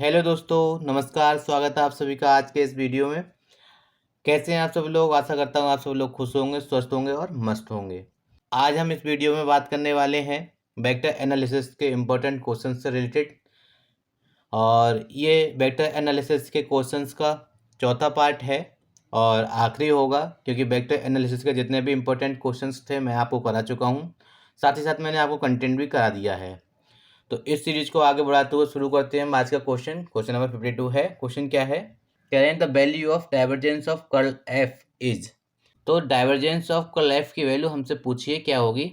Hello दोस्तों, नमस्कार। स्वागत है आप सभी का आज के इस वीडियो में। कैसे हैं आप सब लोग? आशा करता हूँ आप सब लोग खुश होंगे, स्वस्थ होंगे और मस्त होंगे। आज हम इस वीडियो में बात करने वाले हैं वेक्टर एनालिसिस के इम्पोर्टेंट क्वेश्चन से रिलेटेड। और ये वेक्टर एनालिसिस के क्वेश्चंस का चौथा पार्ट है और आखिरी होगा, क्योंकि वेक्टर एनालिसिस के जितने भी इम्पोर्टेंट क्वेश्चंस थे मैं आपको करा चुका हूँ। साथ ही साथ मैंने आपको कंटेंट भी करा दिया है। तो इस सीरीज को आगे बढ़ाते हुए शुरू करते हैं हम आज का क्वेश्चन नंबर 52 है। क्वेश्चन क्या है? कह रहे हैं the value of divergence of curl F is. तो डाइवर्जेंस ऑफ कर्ल एफ की वैल्यू हमसे पूछिए क्या होगी।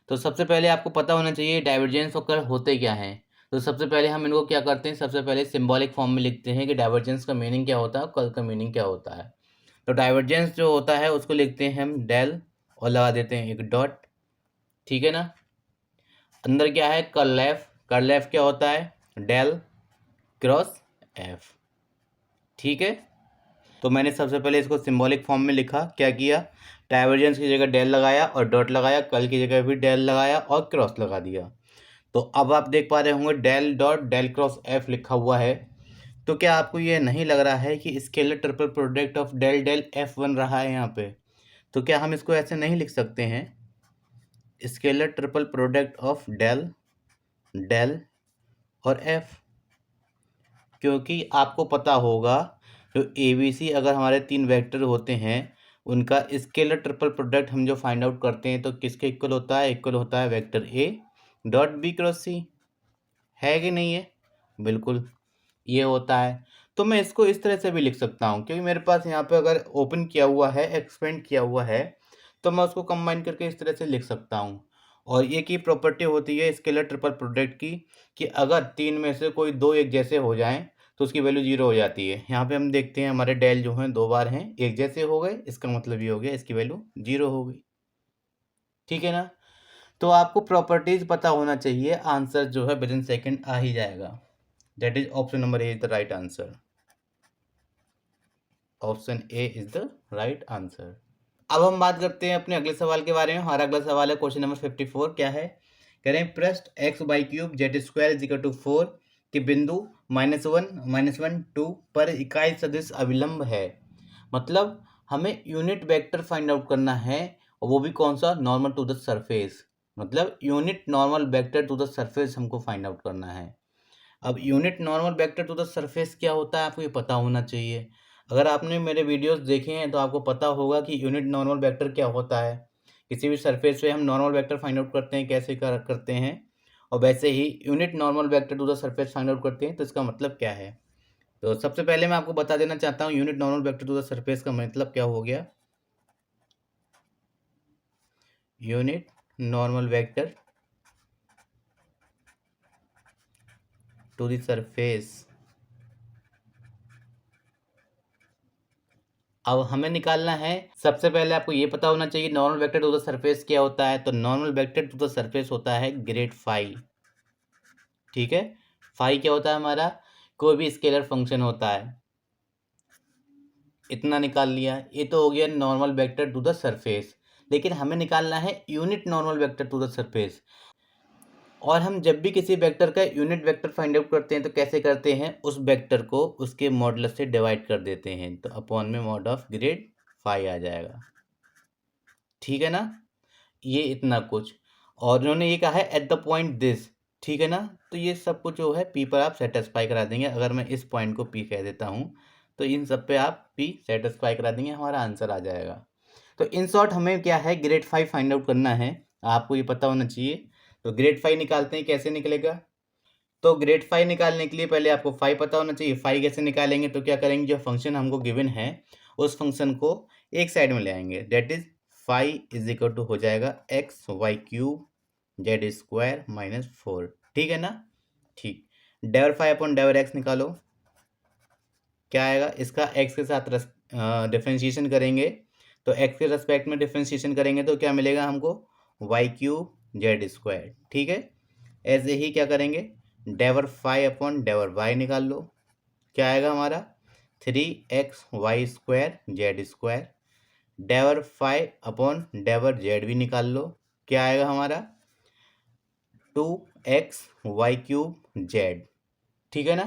तो सबसे पहले आपको पता होना चाहिए डाइवर्जेंस और कर्ल होते क्या हैं। तो सबसे पहले हम इनको क्या करते हैं, सबसे पहले सिंबॉलिक फॉर्म में लिखते हैं कि डाइवर्जेंस का मीनिंग क्या होता है और कर्ल का मीनिंग क्या होता है। तो डाइवर्जेंस जो होता है उसको लिखते हैं हम डेल और लगा देते हैं एक डॉट। ठीक है ना। अंदर क्या है? Curl F. कर्ल एफ क्या होता है? Del cross F. ठीक है। तो मैंने सबसे पहले इसको सिंबॉलिक फॉर्म में लिखा। क्या किया? डाइवर्जेंस की जगह डेल लगाया और डॉट लगाया, कर्ल की जगह भी डेल लगाया और क्रॉस लगा दिया। तो अब आप देख पा रहे होंगे del dot del cross F लिखा हुआ है। तो क्या आपको ये नहीं लग रहा है कि scalar triple product of del del F बन रहा है यहाँ पे? तो क्या हम इसको ऐसे नहीं लिख सकते हैं? Scalar triple product of del del और एफ। क्योंकि आपको पता होगा जो ए बी सी अगर हमारे तीन वेक्टर होते हैं उनका स्केलर ट्रिपल प्रोडक्ट हम जो फाइंड आउट करते हैं तो किसके इक्वल होता है? इक्वल होता है वेक्टर ए डॉट बी क्रॉस सी। है कि नहीं है? बिल्कुल ये होता है। तो मैं इसको इस तरह से भी लिख सकता हूँ, क्योंकि मेरे पास यहाँ पे अगर ओपन किया हुआ है, एक्सपेंड किया हुआ है, तो मैं उसको कंबाइन करके इस तरह से लिख सकता हूँ। और ये की प्रॉपर्टी होती है स्केलर ट्रिपल प्रोडक्ट की कि अगर तीन में से कोई दो एक जैसे हो जाएं तो उसकी वैल्यू जीरो हो जाती है। यहाँ पे हम देखते हैं हमारे डेल जो हैं दो बार हैं एक जैसे हो गए, इसका मतलब ये हो गया इसकी वैल्यू जीरो हो गई। ठीक है ना। तो आपको प्रॉपर्टीज पता होना चाहिए, आंसर जो है विद इन सेकेंड आ ही जाएगा। That is option number A is the right answer. Option A is the right answer. अब हम बात करते हैं अपने अगले सवाल के बारे में। हमारा अगला सवाल है क्वेश्चन नंबर 54। क्या है? कह रहे हैं पृष्ठ x y cube Z square is equal to 4 के बिंदु -1 -1 2 पर इकाई सदिश अविलंब है। मतलब हमें यूनिट वेक्टर फाइंड आउट करना है, और वो भी कौन सा? Normal to the surface. मतलब unit normal vector to the surface हमको फाइंड आउट करना है। अब unit normal vector to the surface क्या होता है आपको ये पता होना चाहिए। अगर आपने मेरे वीडियोस देखे हैं तो आपको पता होगा कि यूनिट नॉर्मल वेक्टर क्या होता है। किसी भी सरफेस पे हम नॉर्मल वेक्टर फाइंड आउट करते हैं, कैसे करते हैं, और वैसे ही unit normal vector to the surface find out करते हैं। तो इसका मतलब क्या है? तो सबसे पहले मैं आपको बता देना चाहता हूँ unit normal vector to the surface का मतलब क्या हो गया। Unit normal vector to the surface. अब हमें निकालना है, सबसे पहले आपको ये पता होना चाहिए normal vector to the surface क्या होता है। तो normal vector to the surface होता है ग्रेड फाई। ठीक है। फाई क्या होता है हमारा? कोई भी स्केलर फंक्शन होता है। इतना निकाल लिया। ये तो हो गया normal vector to the surface. लेकिन हमें निकालना है unit normal vector to the surface. और हम जब भी किसी वेक्टर का यूनिट वेक्टर फाइंड आउट करते हैं तो कैसे करते हैं? उस वेक्टर को उसके मॉडुलस से डिवाइड कर देते हैं, तो अपॉन में मॉड ऑफ ग्रेड फाई आ जाएगा। ठीक है ना। ये इतना कुछ। और उन्होंने ये कहा है एट द पॉइंट दिस। ठीक है ना। तो ये सब कुछ जो है पी पर आप सेटिस्फाई करा देंगे। अगर मैं इस पॉइंट को पी कह देता हूँ तो इन सब पे आप पी सेटिस्फाई करा देंगे, हमारा आंसर आ जाएगा। तो इन शॉर्ट हमें क्या है? ग्रेड फाइव फाइंड आउट करना है। आपको ये पता होना चाहिए। तो ग्रेड फाइव निकालते हैं, कैसे निकलेगा? तो ग्रेड फाइव निकालने के लिए पहले आपको फाइव पता होना चाहिए। फाइव कैसे निकालेंगे? तो क्या करेंगे, जो फंक्शन हमको गिवन है उस फंक्शन को एक साइड में ले आएंगे। That is phi is equal to हो जाएगा x y cube Z square -4। ठीक है ना। ठीक। डेवर फाइव अपॉन डेवर एक्स निकालो। क्या आएगा? इसका एक्स के साथ डिफ्रेंशिएशन करेंगे। तो एक्स के रेस्पेक्ट में डिफ्रेंशिएशन करेंगे तो क्या मिलेगा हमको? Y cube Z square. ठीक है। ऐसे ही क्या करेंगे? डेवर फाइव अपॉन डेवर वाई निकाल लो। क्या आएगा हमारा? 3xy² Z square. डेवर फाइव अपॉन डेवर जेड भी निकाल लो। क्या आएगा हमारा? 2xy³ Z. ठीक है ना।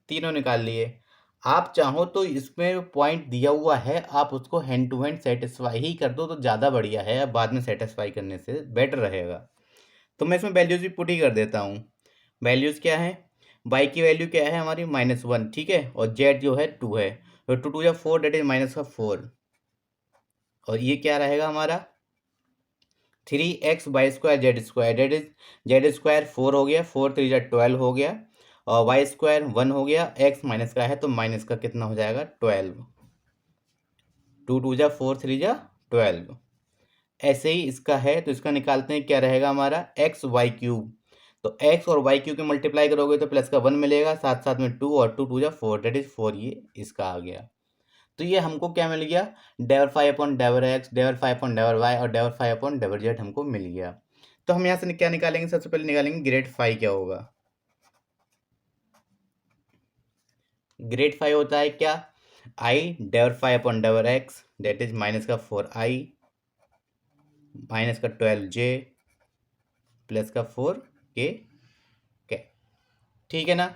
तीनों निकाल लिए। आप चाहो तो इसमें पॉइंट दिया हुआ है, आप उसको हैंड टू हैंड सेटिस्फाई ही कर दो तो ज़्यादा बढ़िया है, बाद में सेटिस्फाई करने से बेटर रहेगा। तो मैं इसमें वैल्यूज़ भी पुट ही कर देता हूँ। वैल्यूज़ क्या है, y की वैल्यू क्या है हमारी -1, ठीक है, और z जो है 2 है, तो 2 2 या 4 डेट इज -4, और ये क्या रहेगा हमारा 3x y² z² date is z² 4 हो गया, 4 3 जा 12 हो गया, और y² 1 हो गया, x माइनस का है तो माइनस का कितना हो जाएगा 12, 2 2 जा 4 3 जा 12। ऐसे ही इसका है तो इसका निकालते हैं, क्या रहेगा हमारा x/3, तो x और y क्यूब के मल्टीप्लाई करोगे तो प्लस का 1 मिलेगा, साथ साथ में 2 और 2 2 जा 4 डेट इज 4, ये इसका आ गया। तो ये हमको क्या मिल गया, डेवर 5 अपॉन डेवर एक्स, डेवर 5 अपॉन डेवर वाई और डेवर 5 अपॉन डेवर जेड हमको मिल गया। तो हम यहाँ से क्या निकालेंगे, सबसे पहले निकालेंगे ग्रेड 5 क्या होगा। ग्रेड 5 होता है क्या, आई डेवर 5 अपॉन डेवर एक्स डेट इज माइनस का 4i माइनस का 12j प्लस का 4k के, ठीक है ना।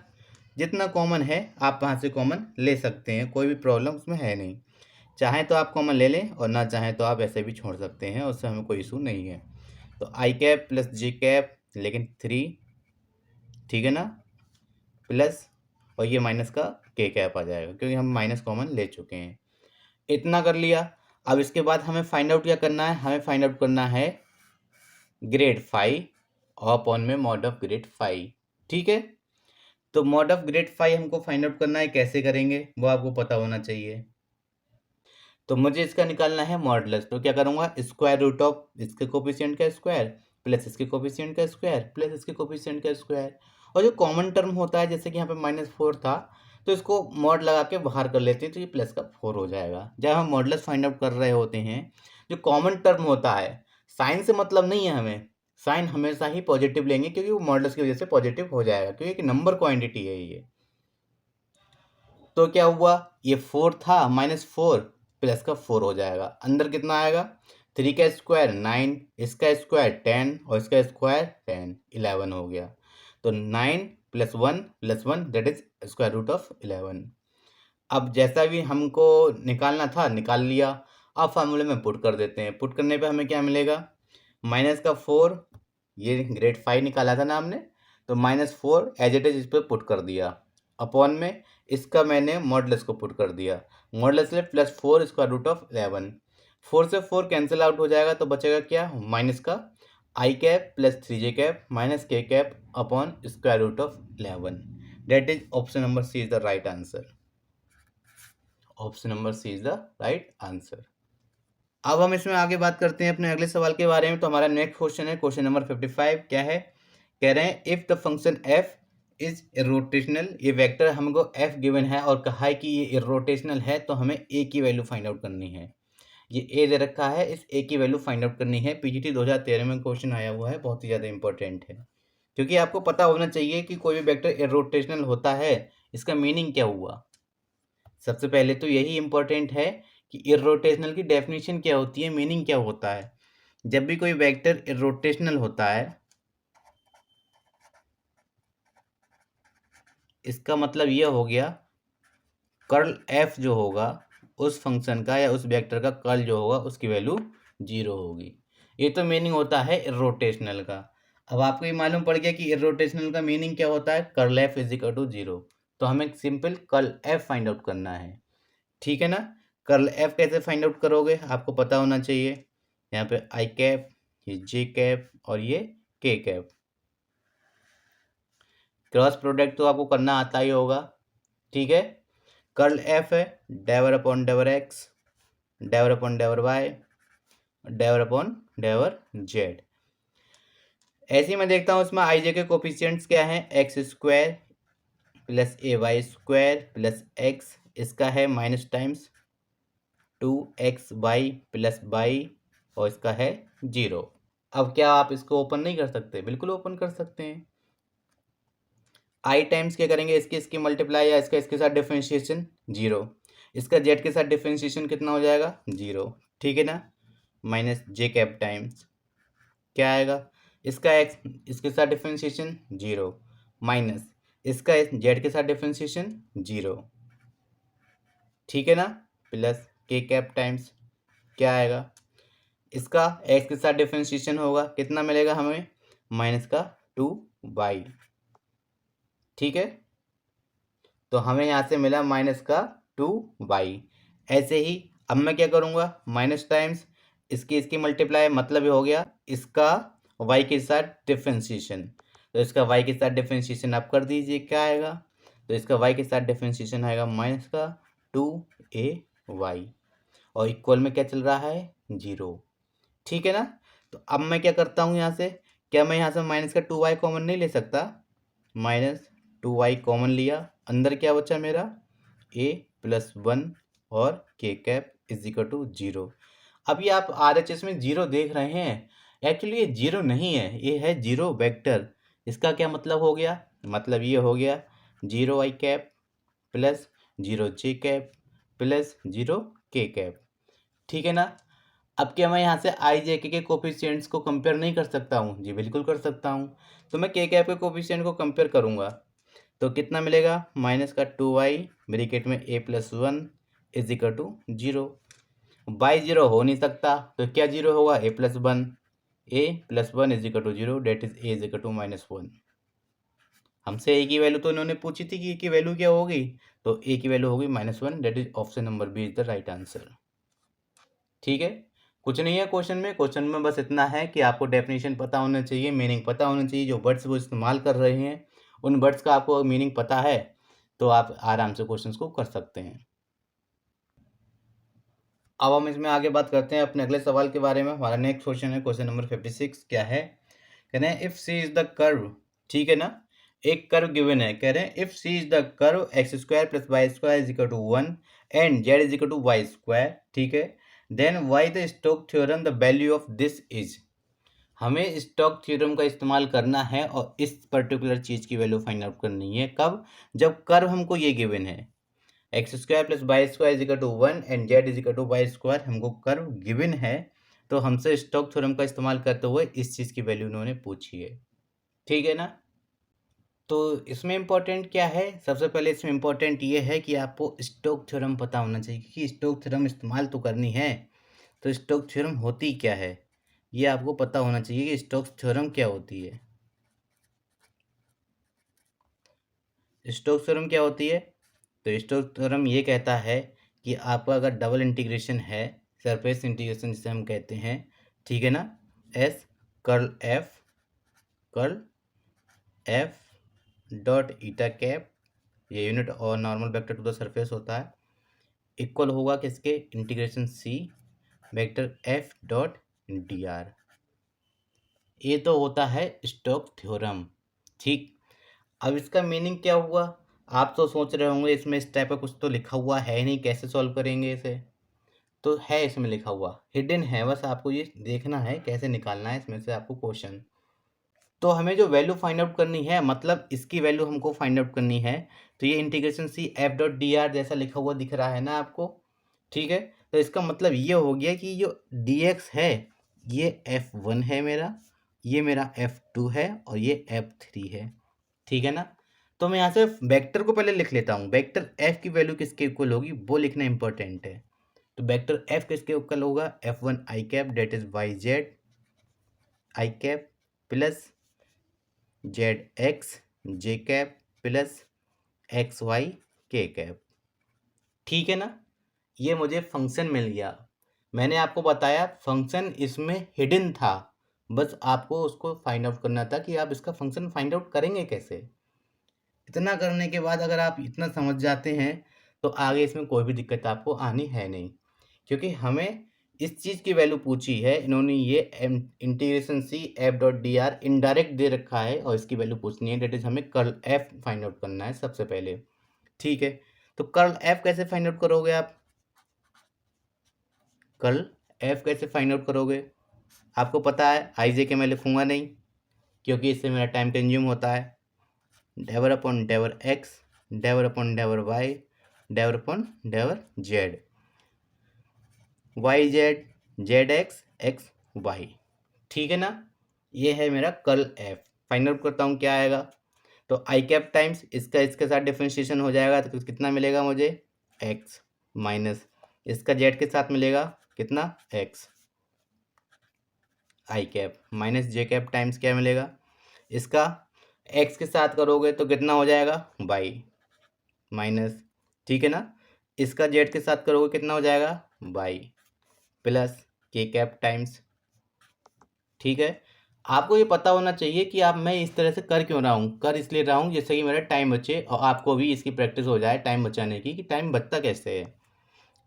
जितना कॉमन है आप वहाँ से कॉमन ले सकते हैं, कोई भी प्रॉब्लम उसमें है नहीं। चाहें तो आप कॉमन ले लें और ना चाहें तो आप ऐसे भी छोड़ सकते हैं, उससे हमें कोई इशू नहीं है। तो आई कैप प्लस जे कैप, लेकिन 3, ठीक है ना, प्लस और ये माइनस का के कैप आ जाएगा क्योंकि हम माइनस कॉमन ले चुके हैं। इतना कर लिया। अब इसके बाद हमें फाइंड आउट क्या करना है, हमें फाइंड आउट करना है ग्रेड 5 अपॉन में मॉड ऑफ ग्रेड 5, ठीक है। तो मॉड ऑफ ग्रेड 5 हमको फाइंड आउट करना है, कैसे करेंगे वो आपको पता होना चाहिए। तो मुझे इसका निकालना है मॉडुलस, तो क्या करूँगा, स्क्वायर रूट ऑफ इसके कोफिशिएंट का स्क्वायर प्लस इसके कोफिशिएंट का स्क्वायर प्लस इसके कोफिशिएंट का स्क्वायर, और जो कॉमन टर्म होता है जैसे कि यहाँ पे -4 था तो इसको मॉड लगा के बाहर कर लेते हैं तो ये प्लस का 4 हो जाएगा। जब हम मॉडुलस फाइंड आउट कर रहे होते हैं, जो कॉमन टर्म होता है, साइन से मतलब नहीं है हमें, साइन हमेशा ही पॉजिटिव लेंगे क्योंकि वो मॉडुलस की वजह से पॉजिटिव हो जाएगा क्योंकि एक नंबर क्वांटिटी है ये। तो क्या हुआ, ये 4 था, -4 प्लस का 4 हो जाएगा, अंदर कितना आएगा 3 का स्क्वायर 9, इसका स्क्वायर 10 और इसका स्क्वायर 10, 11 हो गया। तो 9 + 1 that is square root of 11। अब जैसा भी हमको निकालना था निकाल लिया। अब फार्मूले में पुट कर देते हैं, पुट करने पे हमें क्या मिलेगा, -4, ये ग्रेड 5 निकाला था ना हमने, तो -4 एज इट इज इस पर पुट कर दिया, अपॉन में इसका मैंने मॉडुलस को पुट कर दिया, मॉडुलस ले +4 स्क्वायर रूट ऑफ 11, 4 से 4 कैंसिल आउट हो जाएगा तो बचेगा क्या, माइनस का I cap plus 3j cap minus K cap upon square root of 11, that is option number C is the right answer. Option number C is the right answer. अब हम इसमें आगे बात करते हैं अपने अगले सवाल के बारे में। तो हमारा नेक्स्ट क्वेश्चन है क्वेश्चन नंबर 55, क्या है, कह रहे हैं if the function F is irrotational, ये वेक्टर हमको एफ गिवन है और कहा है कि ये इरोटेशनल है तो हमें ए की वैल्यू फाइंड आउट करनी है। ये ए दे रखा है, इस ए की वैल्यू फाइंड आउट करनी है। पीजीटी 2013 में क्वेश्चन आया हुआ है, बहुत ही ज़्यादा इंपॉर्टेंट है क्योंकि आपको पता होना चाहिए कि कोई भी वेक्टर इरोटेशनल होता है, इसका मीनिंग क्या हुआ। सबसे पहले तो यही इंपॉर्टेंट है कि इरोटेशनल की डेफिनेशन क्या होती है, मीनिंग क्या होता है। जब भी कोई वेक्टर इरोटेशनल होता है, इसका मतलब यह हो गया कर्ल एफ जो होगा उस फंक्शन का या उस वेक्टर का कर्ल जो होगा उसकी वैल्यू 0 होगी। ये तो मीनिंग होता है इरोटेशनल का। अब आपको ये मालूम पड़ गया कि इरोटेशनल का मीनिंग क्या होता है, curl F is equal to 0। तो हमें simple curl F find out करना है, ठीक है ना। कर्ल एफ कैसे फाइंड आउट करोगे, आपको पता होना चाहिए। यहाँ पे आई कैप, ये जे कैप और ये के कैप, क्रॉस प्रोडक्ट तो आपको करना आता ही होगा, ठीक है। कर्ल एफ है डेवर अपॉन डेवर एक्स, डेवर अपॉन डेवर वाई, डेवर अपॉन डेवर जेड। ऐसे ही मैं देखता हूँ इसमें आई जे के कोफिशिएंट्स क्या हैं, x² plus ay² plus x, इसका है minus times 2xy plus y और इसका है 0। अब क्या आप इसको ओपन नहीं कर सकते, बिल्कुल ओपन कर सकते हैं। आई टाइम्स क्या करेंगे, इसके इसकी मल्टीप्लाई या इसका इसके साथ डिफरेंशिएशन 0, इसका जेड के साथ डिफरेंशिएशन कितना हो जाएगा 0, ठीक है ना। माइनस जे कैप टाइम्स क्या आएगा, इसका एक्स इसके साथ डिफरेंशिएशन 0 माइनस इसका जेड के साथ डिफरेंशिएशन 0, ठीक है ना, प्लस के कैप टाइम्स क्या आएगा, इसका एक्स के साथ डिफरेंशिएशन होगा, कितना मिलेगा हमें, माइनस का 2y, ठीक है। तो हमें यहाँ से मिला माइनस का 2y। ऐसे ही अब मैं क्या करूँगा, माइनस टाइम्स इसकी मल्टीप्लाई, मतलब ये हो गया इसका y के साथ डिफरेंशिएशन। तो इसका y के साथ डिफरेंशिएशन आप कर दीजिए, क्या आएगा, तो इसका y के साथ डिफरेंशिएशन आएगा माइनस का 2ay, और इक्वल में क्या चल रहा है, 0, ठीक है ना। तो अब मैं क्या करता हूँ यहाँ से, क्या मैं यहाँ से माइनस का 2y कॉमन नहीं ले सकता, माइनस 2y कॉमन लिया, अंदर क्या बचा मेरा, a+1 और के कैप इज इक्वल टू 0। अभी आप RHS में 0 देख रहे हैं, एक्चुअली ये 0 नहीं है, ये है 0 वेक्टर। इसका क्या मतलब हो गया, मतलब ये हो गया 0y cap plus 0j cap plus 0k cap, ठीक है ना। अब क्या मैं यहाँ से आई जे के कोफिशिएंट्स को कंपेयर नहीं कर सकता हूँ, जी बिल्कुल कर सकता हूँ। तो मैं के कैप के कोफिशिएंट को कंपेयर करूँगा, तो कितना मिलेगा, माइनस का 2y ब्रैकेट में a+1 is equal to 0। By 0 हो नहीं सकता, तो क्या 0 होगा, a+1 is equal to 0, that is a is equal to -1। हमसे a की वैल्यू तो इन्होंने पूछी थी कि a की वैल्यू क्या होगी, तो a की वैल्यू होगी -1, that is option number B is the right answer, ठीक है। कुछ नहीं है क्वेश्चन में बस इतना है कि आपको डेफिनेशन पता होना चाहिए, मीनिंग पता होना चाहिए, जो वर्ड्स वो इस्तेमाल कर रहे हैं उन वर्ड्स का आपको मीनिंग पता है तो आप आराम से क्वेश्चंस को कर सकते हैं। अब हम इसमें आगे बात करते हैं अपने अगले सवाल के बारे में। हमारा नेक्स्ट क्वेश्चन है क्वेश्चन नंबर 56, क्या है, कह रहे हैं if C is the curve, ठीक है ना, एक कर्व गिवन है, कह रहे हैं if C is the curve x² + y² is equal to 1 and z is equal to y², ठीक है, then by the Stokes theorem the value of this is. हमें स्टोक थ्योरम का इस्तेमाल करना है और इस पर्टिकुलर चीज़ की वैल्यू फाइंड आउट करनी है, कब, जब कर्व हमको ये गिवन है x² + y² is equal to 1 and z is equal to y², हमको कर्व गिवन है, तो हमसे स्टोक थ्योरम का इस्तेमाल करते हुए इस चीज़ की वैल्यू उन्होंने पूछी है, ठीक है ना। तो इसमें इम्पोर्टेंट क्या है, सबसे पहले इसमें इम्पोर्टेंट ये है कि आपको स्टोक थ्योरम पता होना चाहिए कि स्टोक थ्योरम इस्तेमाल तो करनी है, तो स्टोक थ्योरम होती क्या है ये आपको पता होना चाहिए कि स्टोक थ्योरम क्या होती है। स्टोक थ्योरम क्या होती है, तो स्टोक थ्योरम ये कहता है कि आपका अगर डबल इंटीग्रेशन है, सरफेस इंटीग्रेशन जिसे हम कहते हैं, ठीक है ना, S curl F dot eta cap, ये यूनिट और normal vector to the surface होता है, इक्वल होगा किसके, integration C vector F dot D R. ये तो होता है स्टोक थ्योरम, ठीक। अब इसका मीनिंग क्या हुआ, आप तो सोच रहे होंगे इसमें इस टाइप का कुछ तो लिखा हुआ है नहीं, कैसे सॉल्व करेंगे इसे, तो है इसमें लिखा हुआ, हिडन है, बस आपको ये देखना है कैसे निकालना है इसमें से आपको क्वेश्चन। तो हमें जो वैल्यू फाइंड आउट करनी है, मतलब इसकी वैल्यू हमको फाइंड आउट करनी है, तो ये integration C F dot D R जैसा लिखा हुआ दिख रहा है ना आपको, ठीक है। तो इसका मतलब ये हो गया कि जो डी एक्स है ये F1 है मेरा, ये मेरा F2 है और ये F3 है, ठीक है ना। तो मैं यहाँ से वेक्टर को पहले लिख लेता हूँ, वेक्टर F की वैल्यू किसके इक्वल होगी वो लिखना इंपॉर्टेंट है। तो वेक्टर F किसके इक्वल होगा, F1 I cap that is y z I cap plus z x J cap plus x y K cap, ठीक है ना। ये मुझे फंक्शन मिल गया, मैंने आपको बताया फंक्शन इसमें हिडन था, बस आपको उसको फाइंड आउट करना था कि आप इसका फंक्शन फाइंड आउट करेंगे कैसे। इतना करने के बाद अगर आप इतना समझ जाते हैं तो आगे इसमें कोई भी दिक्कत आपको आनी है नहीं, क्योंकि हमें इस चीज़ की वैल्यू पूछी है, इन्होंने ये integration C F dot D R indirect दे रखा है और इसकी वैल्यू पूछनी है, डेट इज हमें कर्ल एफ फाइंड आउट करना है सबसे पहले, ठीक है। तो कर्ल एफ कैसे फाइंड आउट करोगे आप, कर्ल एफ कैसे फाइंड आउट करोगे, आपको पता है आई जे के मैं लिखूंगा नहीं क्योंकि इससे मेरा टाइम कंज्यूम होता है, डेवर अपॉन डेवर एक्स डेवर अपॉन डेवर वाई डेवर अपॉन डेवर Z, Y Z Z X Y, ठीक है ना। ये है मेरा कर्ल एफ, फाइंड आउट करता हूँ क्या आएगा, तो आई कैप टाइम्स इसका इसके साथ डिफ्रेंशिएशन हो जाएगा तो कितना मिलेगा मुझे, एक्स माइनस इसका जेड के साथ मिलेगा कितना, एक्स आई कैप माइनस जे कैप टाइम्स क्या मिलेगा, इसका एक्स के साथ करोगे तो कितना हो जाएगा, वाई माइनस, ठीक है ना, इसका जेड के साथ करोगे कितना हो जाएगा, वाई प्लस के कैप टाइम्स। ठीक है, आपको ये पता होना चाहिए कि आप मैं इस तरह से कर क्यों रहा हूँ, कर इसलिए रहा हूँ जिससे कि मेरा टाइम बचे और आपको भी इसकी प्रैक्टिस हो जाए टाइम बचाने की, कि टाइम बचता कैसे है।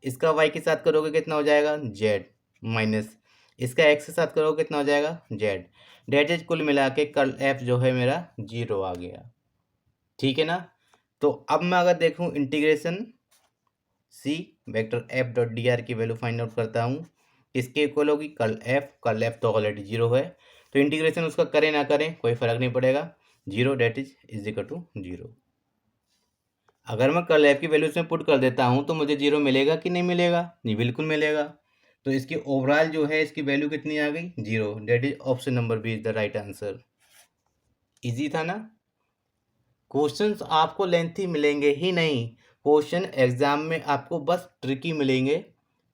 इसका वाई के साथ करोगे कितना हो जाएगा, जेड माइनस इसका एक्स के साथ करोगे कितना हो जाएगा, जेड, डेट इज कुल मिला के कल एफ जो है मेरा 0 आ गया। ठीक है ना, तो अब मैं अगर देखूँ integration C vector F dot D R की वैल्यू फाइंड आउट करता हूँ, किसके इक्वल होगी, कल एफ तो ऑलरेडी 0 है, तो इंटीग्रेशन उसका करें ना करें कोई फर्क नहीं पड़ेगा, 0 डेट इज इक्वल टू 0। अगर मैं कल एफ की वैल्यू इसमें पुट कर देता हूँ तो मुझे 0 मिलेगा कि नहीं मिलेगा, जी बिल्कुल मिलेगा। तो इसकी ओवरऑल जो है इसकी वैल्यू कितनी आ गई, 0, that is option number B is the right answer. Easy था ना। क्वेश्चंस आपको लेंथी मिलेंगे ही नहीं, क्वेश्चन एग्जाम में आपको बस ट्रिकी मिलेंगे।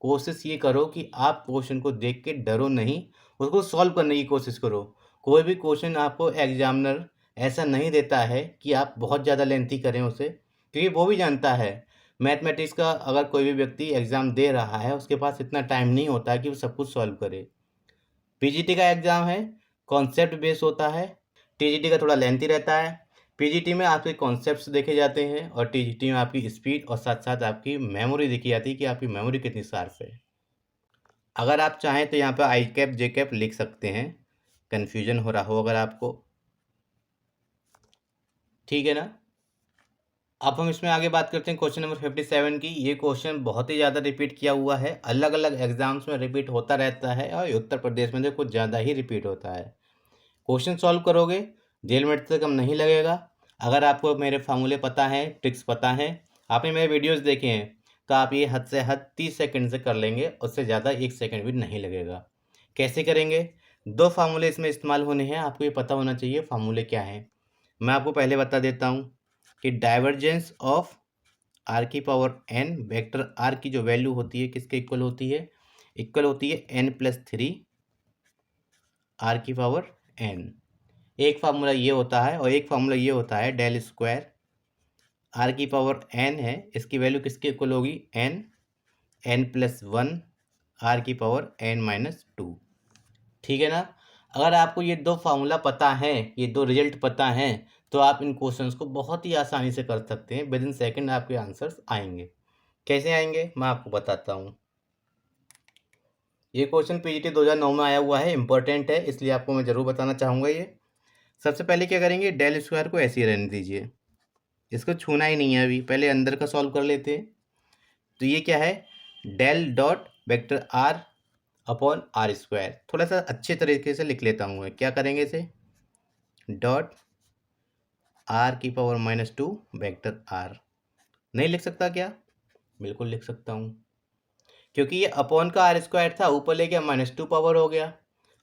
कोशिश ये करो कि आप क्वेश्चन को देख के डरो नहीं, उसको सॉल्व करने की कोशिश करो। कोई भी क्वेश्चन आपको एग्जामिनर ऐसा नहीं देता है कि आप बहुत ज़्यादा लेंथी करें उसे, क्योंकि वो भी जानता है मैथमेटिक्स का अगर कोई भी व्यक्ति एग्ज़ाम दे रहा है उसके पास इतना टाइम नहीं होता है कि वो सब कुछ सॉल्व करे। पीजीटी का एग्ज़ाम है, कॉन्सेप्ट बेस होता है, टीजीटी का थोड़ा लेंथी रहता है। पीजीटी में आपके कॉन्सेप्ट्स देखे जाते हैं और टीजीटी में आपकी स्पीड और साथ साथ आपकी मेमोरी देखी जाती है कि आपकी मेमोरी कितनी शार्प है। अगर आप चाहें तो यहाँ पर आई कैप जे कैप लिख सकते हैं, कन्फ्यूजन हो रहा हो अगर आपको। ठीक है ना, अब हम इसमें आगे बात करते हैं क्वेश्चन नंबर 57 की। ये क्वेश्चन बहुत ही ज़्यादा रिपीट किया हुआ है, अलग अलग एग्जाम्स में रिपीट होता रहता है और उत्तर प्रदेश में तो कुछ ज़्यादा ही रिपीट होता है। क्वेश्चन सॉल्व करोगे 1.5 मिनट से कम नहीं लगेगा। अगर आपको मेरे फार्मूले पता हैं, ट्रिक्स पता हैं, आपने मेरे वीडियोस देखे हैं, तो आप ये हद से हद 30 सेकंड से कर लेंगे, उससे ज़्यादा 1 सेकंड भी नहीं लगेगा। कैसे करेंगे, 2 फार्मूले इसमें इस्तेमाल होने हैं, आपको ये पता होना चाहिए फार्मूले क्या हैं। मैं आपको पहले बता देता हूँ कि डाइवर्जेंस ऑफ आर की पावर एन, वेक्टर आर की जो वैल्यू होती है किसके इक्वल होती है, इक्वल होती है n+3 आर की पावर एन। एक फार्मूला ये होता है और एक फार्मूला ये होता है डेल स्क्वायर आर की पावर एन है, इसकी वैल्यू किसके इक्वल होगी, n+1 आर की पावर n-2। ठीक है ना, अगर आपको ये 2 फार्मूला पता है, ये 2 रिजल्ट पता हैं, तो आप इन क्वेश्चंस को बहुत ही आसानी से कर सकते हैं, विद इन सेकेंड आपके आंसर्स आएंगे। कैसे आएंगे मैं आपको बताता हूँ। ये क्वेश्चन पीजीटी 2009 में आया हुआ है, इंपॉर्टेंट है, इसलिए आपको मैं ज़रूर बताना चाहूँगा। ये सबसे पहले क्या करेंगे, डेल स्क्वायर को ऐसे ही रहने दीजिए, इसको छूना ही नहीं है अभी, पहले अंदर का सॉल्व कर लेते हैं। तो ये क्या है, del dot vector R upon R square. थोड़ा सा अच्छे तरीके से लिख लेता हूँ मैं, क्या करेंगे इसे, डॉट आर की पावर -2 वेक्टर आर। नहीं लिख सकता क्या, बिल्कुल लिख सकता हूँ, क्योंकि ये अपॉन का आर स्क्वायर था, ऊपर ले गया -2 पावर हो गया,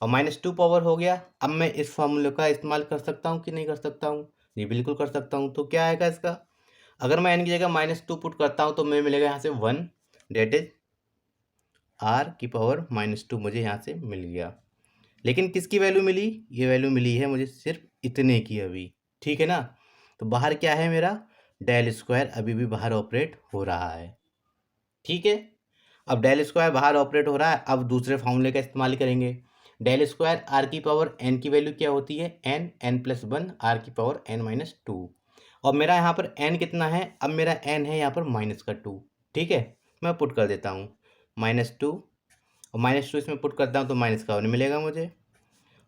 और -2 पावर हो गया। अब मैं इस फॉर्मूले का इस्तेमाल कर सकता हूँ कि नहीं कर सकता हूँ, जी बिल्कुल कर सकता हूँ। तो क्या आएगा इसका, अगर मैं एन की जगह -2 पुट करता हूँ तो मैं मिलेगा यहाँ से 1, डेट इज आर की पावर -2 मुझे यहाँ से मिल गया। लेकिन किसकी वैल्यू मिली, ये वैल्यू मिली है मुझे सिर्फ इतने की अभी। ठीक है ना, तो बाहर क्या है मेरा, डेल स्क्वायर अभी भी बाहर ऑपरेट हो रहा है। ठीक है, अब डेल स्क्वायर बाहर ऑपरेट हो रहा है, अब दूसरे फॉर्मूले का इस्तेमाल करेंगे। डेल स्क्वायर आर की पावर एन की वैल्यू क्या होती है, n+1 आर की पावर n-2, और मेरा यहाँ पर n कितना है, अब मेरा n है यहाँ पर -2। ठीक है, मैं पुट कर देता हूँ -2, और -2 इसमें पुट करता हूँ तो -1 मिलेगा मुझे,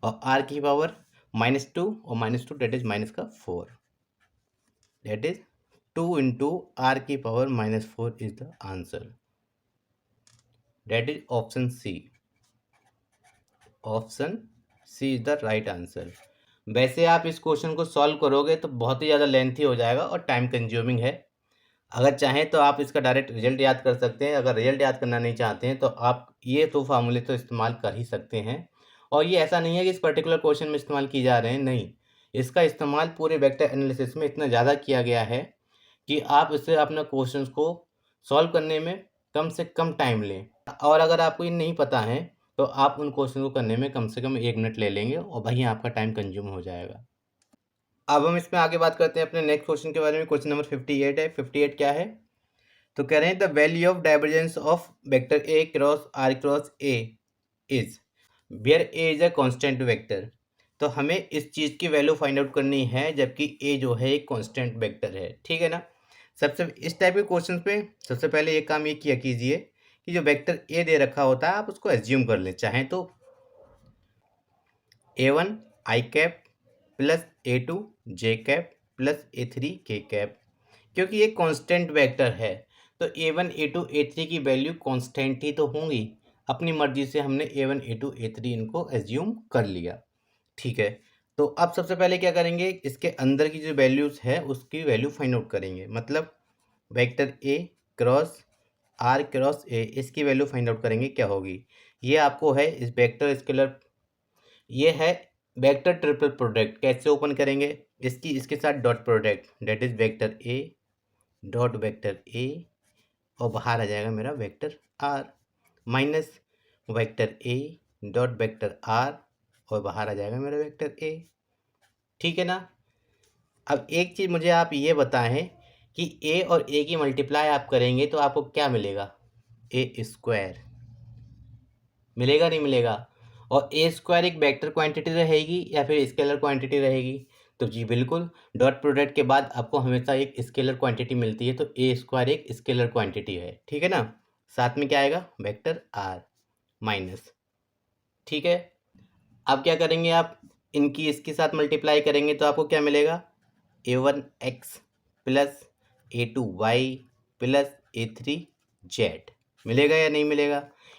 और आर की पावर -2 और -2 that is -4, that is 2 into are की power -4 is the answer, that is option C. Option C is the right answer. वैसे आप इस क्वेश्चन को सॉल्व करोगे तो बहुत ही ज़्यादा लेंथी हो जाएगा और टाइम कंज्यूमिंग है। अगर चाहें तो आप इसका डायरेक्ट रिजल्ट याद कर सकते हैं, अगर रिजल्ट याद करना नहीं चाहते हैं तो आप ये तो फार्मूले तो इस्तेमाल कर ही सकते हैं। और ये ऐसा नहीं है कि इस पर्टिकुलर क्वेश्चन में इस्तेमाल किए जा रहे हैं, नहीं, इसका इस्तेमाल पूरे वेक्टर एनालिसिस में इतना ज़्यादा किया गया है कि आप इससे अपने क्वेश्चंस को सॉल्व करने में कम से कम टाइम लें। और अगर आपको ये नहीं पता है तो आप उन क्वेश्चन को करने में कम से कम 1 मिनट ले लेंगे और वहीं आपका टाइम कंज्यूम हो जाएगा। अब हम इसमें आगे बात करते हैं अपने नेक्स्ट क्वेश्चन के बारे में। क्वेश्चन नंबर 58 है। 58 क्या है? तो कह रहे हैं the value of divergence of vector A cross R cross A is where A is a constant vector. तो हमें इस चीज़ की वैल्यू फाइंड आउट करनी है जबकि ए जो है एक कांस्टेंट वेक्टर है। ठीक है ना। सबसे इस टाइप के क्वेश्चन पे सबसे पहले एक काम ये किया कीजिए कि जो वेक्टर ए दे रखा होता है आप उसको एज्यूम कर लें। चाहें तो A1 आई कैप प्लस A2 जे कैप प्लस A3 के कैप, क्योंकि ये कांस्टेंट वेक्टर है तो A1 A2 A3 की वैल्यू कांस्टेंट ही तो होंगी। अपनी मर्जी से हमने A1 A2 A3 इनको एज्यूम कर लिया। ठीक है। तो अब सबसे पहले क्या करेंगे, इसके अंदर की जो वैल्यूज़ है उसकी वैल्यू फाइंड आउट करेंगे। मतलब vector A cross R cross A, इसकी वैल्यू फाइंड आउट करेंगे क्या होगी। ये आपको है इस वेक्टर स्केलर, ये है वेक्टर ट्रिपल प्रोडक्ट। कैसे ओपन करेंगे, इसके साथ dot product that is vector A dot vector A और बाहर आ जाएगा मेरा वेक्टर आर माइनस वेक्टर ए डॉट वेक्टर आर और बाहर आ जाएगा मेरा वेक्टर ए। ठीक है ना। अब एक चीज़ मुझे आप ये बताएं कि ए और ए की मल्टीप्लाई आप करेंगे तो आपको क्या मिलेगा, ए स्क्वायर मिलेगा नहीं मिलेगा। और ए स्क्वायर एक वेक्टर क्वांटिटी रहेगी या फिर स्केलर क्वांटिटी रहेगी, तो जी बिल्कुल डॉट प्रोडक्ट के बाद आपको हमेशा एक स्केलर क्वांटिटी मिलती है, तो ए स्क्वायर एक स्केलर क्वांटिटी है। ठीक है ना। साथ में क्या आएगा, वेक्टर आर माइनस। ठीक है। अब क्या करेंगे आप, इनकी इसके साथ मल्टीप्लाई करेंगे तो आपको क्या मिलेगा, A1 x plus A2 y plus A3 z मिलेगा या नहीं मिलेगा।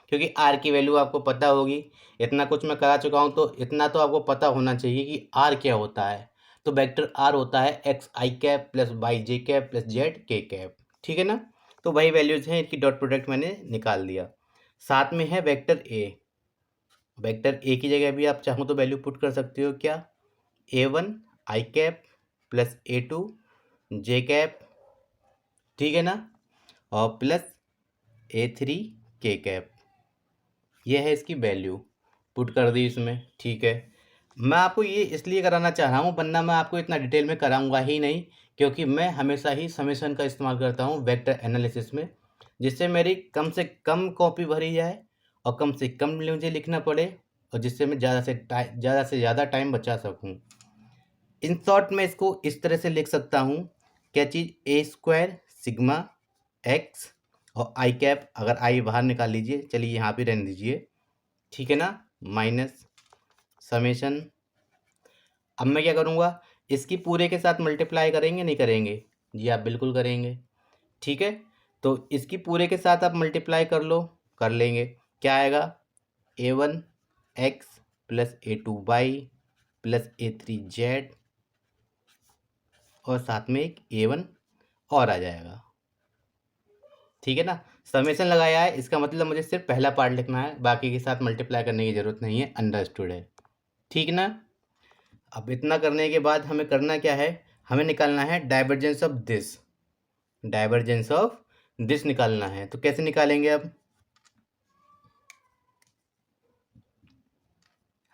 क्योंकि आर की वैल्यू आपको पता होगी, इतना कुछ मैं करा चुका हूँ तो इतना तो आपको पता होना चाहिए कि आर क्या होता है। तो वेक्टर आर होता है एक्स आई cap plus Y J cap plus Z K cap. ठीक है ना। तो वही वैल्यूज़ हैं, इनकी डॉट प्रोडक्ट मैंने निकाल दिया। साथ में है वेक्टर ए। वेक्टर ए की जगह भी आप चाहो तो वैल्यू पुट कर सकते हो, क्या, A1 आई कैप प्लस A2 जे कैप, ठीक है ना, और प्लस A3 के कैप। ये है इसकी वैल्यू, पुट कर दी इसमें। ठीक है। मैं आपको ये इसलिए कराना चाह रहा हूँ, वरना मैं आपको इतना डिटेल में कराऊंगा ही नहीं, क्योंकि मैं हमेशा ही समेशन का इस्तेमाल करता हूँ वेक्टर एनालिसिस में, जिससे मेरी कम से कम कॉपी भरी जाए और कम से कम मुझे लिखना पड़े और जिससे मैं ज़्यादा से ज़्यादा टाइम बचा सकूँ। इन शॉर्ट में इसको इस तरह से लिख सकता हूँ, क्या चीज़, ए स्क्वायर सिग्मा एक्स और आई कैप, अगर आई बाहर निकाल लीजिए, चलिए यहाँ पे रहने दीजिए। ठीक है ना, माइनस समेशन। अब मैं क्या करूँगा, इसकी पूरे के साथ मल्टीप्लाई करेंगे नहीं करेंगे, जी आप बिल्कुल करेंगे। ठीक है। तो इसकी पूरे के साथ आप मल्टीप्लाई कर लो, कर लेंगे। क्या आएगा, A1 x plus A2 y plus A3 z और साथ में एक A1 और आ जाएगा। ठीक है ना। समेशन लगाया है, इसका मतलब मुझे सिर्फ पहला पार्ट लिखना है, बाकी के साथ मल्टीप्लाई करने की ज़रूरत नहीं है, अंडरस्टूड है। ठीक ना। अब इतना करने के बाद हमें करना क्या है, हमें निकालना है divergence of this. Divergence of this निकालना है, तो कैसे निकालेंगे, अब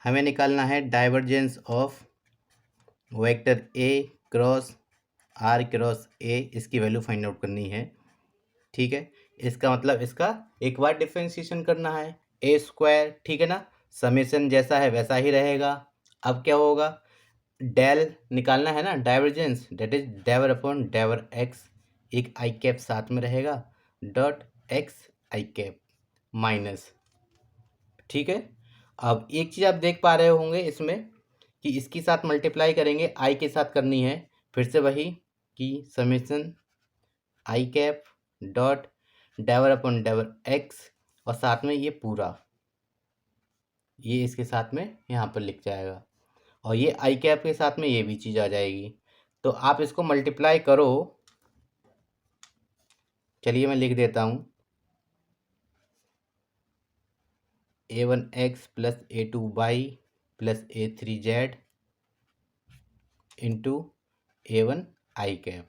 हमें निकालना है divergence of vector A cross R cross A, इसकी वैल्यू फाइंड आउट करनी है। ठीक है। इसका मतलब इसका एक बार डिफ्रेंशिएशन करना है, ए स्क्वायर, ठीक है ना, समेशन जैसा है वैसा ही रहेगा। अब क्या होगा, डेल निकालना है ना, डाइवर्जेंस दैट इज डेवर अपॉन डेवर एक्स, एक आई कैप साथ में रहेगा, डॉट एक्स आई कैप माइनस। ठीक है। अब एक चीज़ आप देख पा रहे होंगे इसमें कि इसके साथ मल्टीप्लाई करेंगे, आई के साथ करनी है, फिर से वही कि समेशन आई कैप डॉट डेवर अपॉन डेवर एक्स और साथ में ये पूरा, ये इसके साथ में यहाँ पर लिख जाएगा और ये आई कैप के साथ में ये भी चीज़ आ जाएगी। तो आप इसको मल्टीप्लाई करो, चलिए मैं लिख देता हूँ, A1 x plus A2 y plus A3 z into A1 आई कैप।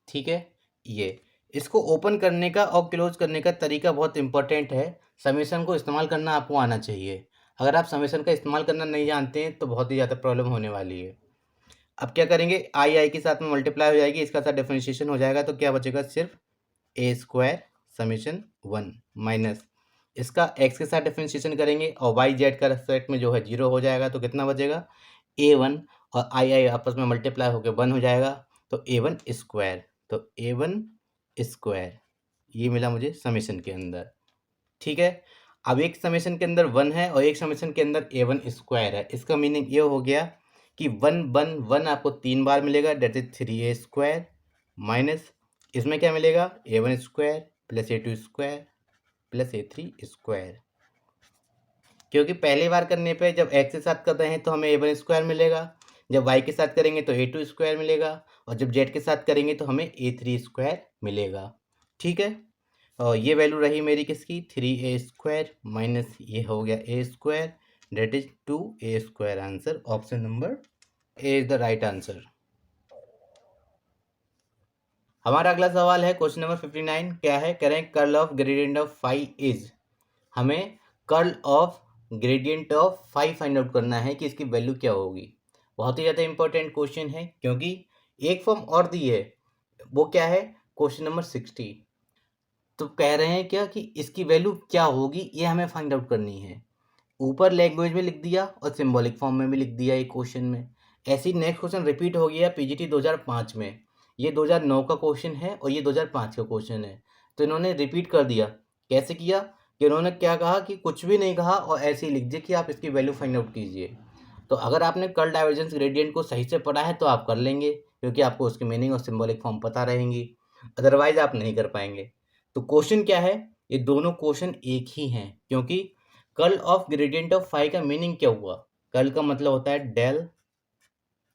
ठीक है, ये इसको ओपन करने का और क्लोज करने का तरीका बहुत इंपॉर्टेंट है। समेशन को इस्तेमाल करना आपको आना चाहिए। अगर आप समेशन का इस्तेमाल करना नहीं जानते हैं तो बहुत ही ज़्यादा प्रॉब्लम होने वाली है। अब क्या करेंगे, आई के साथ में मल्टीप्लाई हो जाएगी, इसका साथ डिफरेंशिएशन हो जाएगा, तो क्या बचेगा, सिर्फ ए स्क्वायर समेशन 1 माइनस इसका एक्स के साथ डिफरेंशिएशन करेंगे और वाई जेड का रेस्पेक्ट में जो है 0 हो जाएगा, तो कितना बचेगा, A1 और आई आपस में मल्टीप्लाई होकर 1 हो जाएगा, तो A1 स्क्वायर, तो A1 स्क्वायर ये मिला मुझे समेशन के अंदर। ठीक है, अब एक समेशन के अंदर 1 है और एक समेशन के अंदर A1 स्क्वायर है। इसका मीनिंग ये हो गया कि 1 आपको 3 बार मिलेगा, that is 3A square minus इसमें क्या मिलेगा, A1 square plus A2 square plus A3 square. क्योंकि पहली बार करने पे जब एक्स के साथ कर रहे हैं तो हमें A1 स्क्वायर मिलेगा, जब वाई के साथ करेंगे तो A2 स्क्वायर मिलेगा, और जब जेड के साथ करेंगे तो हमें A3 स्क्वायर मिलेगा। ठीक है, और ये वैल्यू रही मेरी किसकी, 3A स्क्वायर माइनस ये हो गया A square, that is 2A square. Answer option number A is the right answer. हमारा अगला सवाल है क्वेश्चन नंबर 59। क्या है, करें curl of gradient of phi is. हमें curl of gradient of phi find out करना है कि इसकी वैल्यू क्या होगी। बहुत ही ज़्यादा इंपॉर्टेंट क्वेश्चन है, क्योंकि एक फॉर्म और दी है, वो क्या है, क्वेश्चन नंबर 60। तो कह रहे हैं क्या कि इसकी वैल्यू क्या होगी, ये हमें फाइंड आउट करनी है। ऊपर लैंग्वेज में लिख दिया और सिंबॉलिक फॉर्म में भी लिख दिया एक क्वेश्चन में। ऐसी नेक्स्ट क्वेश्चन रिपीट हो गया पीजीटी 2005 में। ये 2009 का क्वेश्चन है और ये 2005 का क्वेश्चन है, तो इन्होंने रिपीट कर दिया। कैसे किया कि उन्होंने क्या कहा कि कुछ भी नहीं कहा और ऐसे ही लिख दिया कि आप इसकी वैल्यू फाइंड आउट कीजिए। तो अगर आपने कर्ल डाइवर्जेंस ग्रेडियंट को सही से पढ़ा है तो आप कर लेंगे, क्योंकि आपको उसकी मीनिंग और सिंबॉलिक फॉर्म पता रहेंगी, अदरवाइज आप नहीं कर पाएंगे। तो क्वेश्चन क्या है, ये दोनों क्वेश्चन एक ही हैं, क्योंकि curl of gradient of phi का मीनिंग क्या हुआ, कर्ल का मतलब होता है डेल,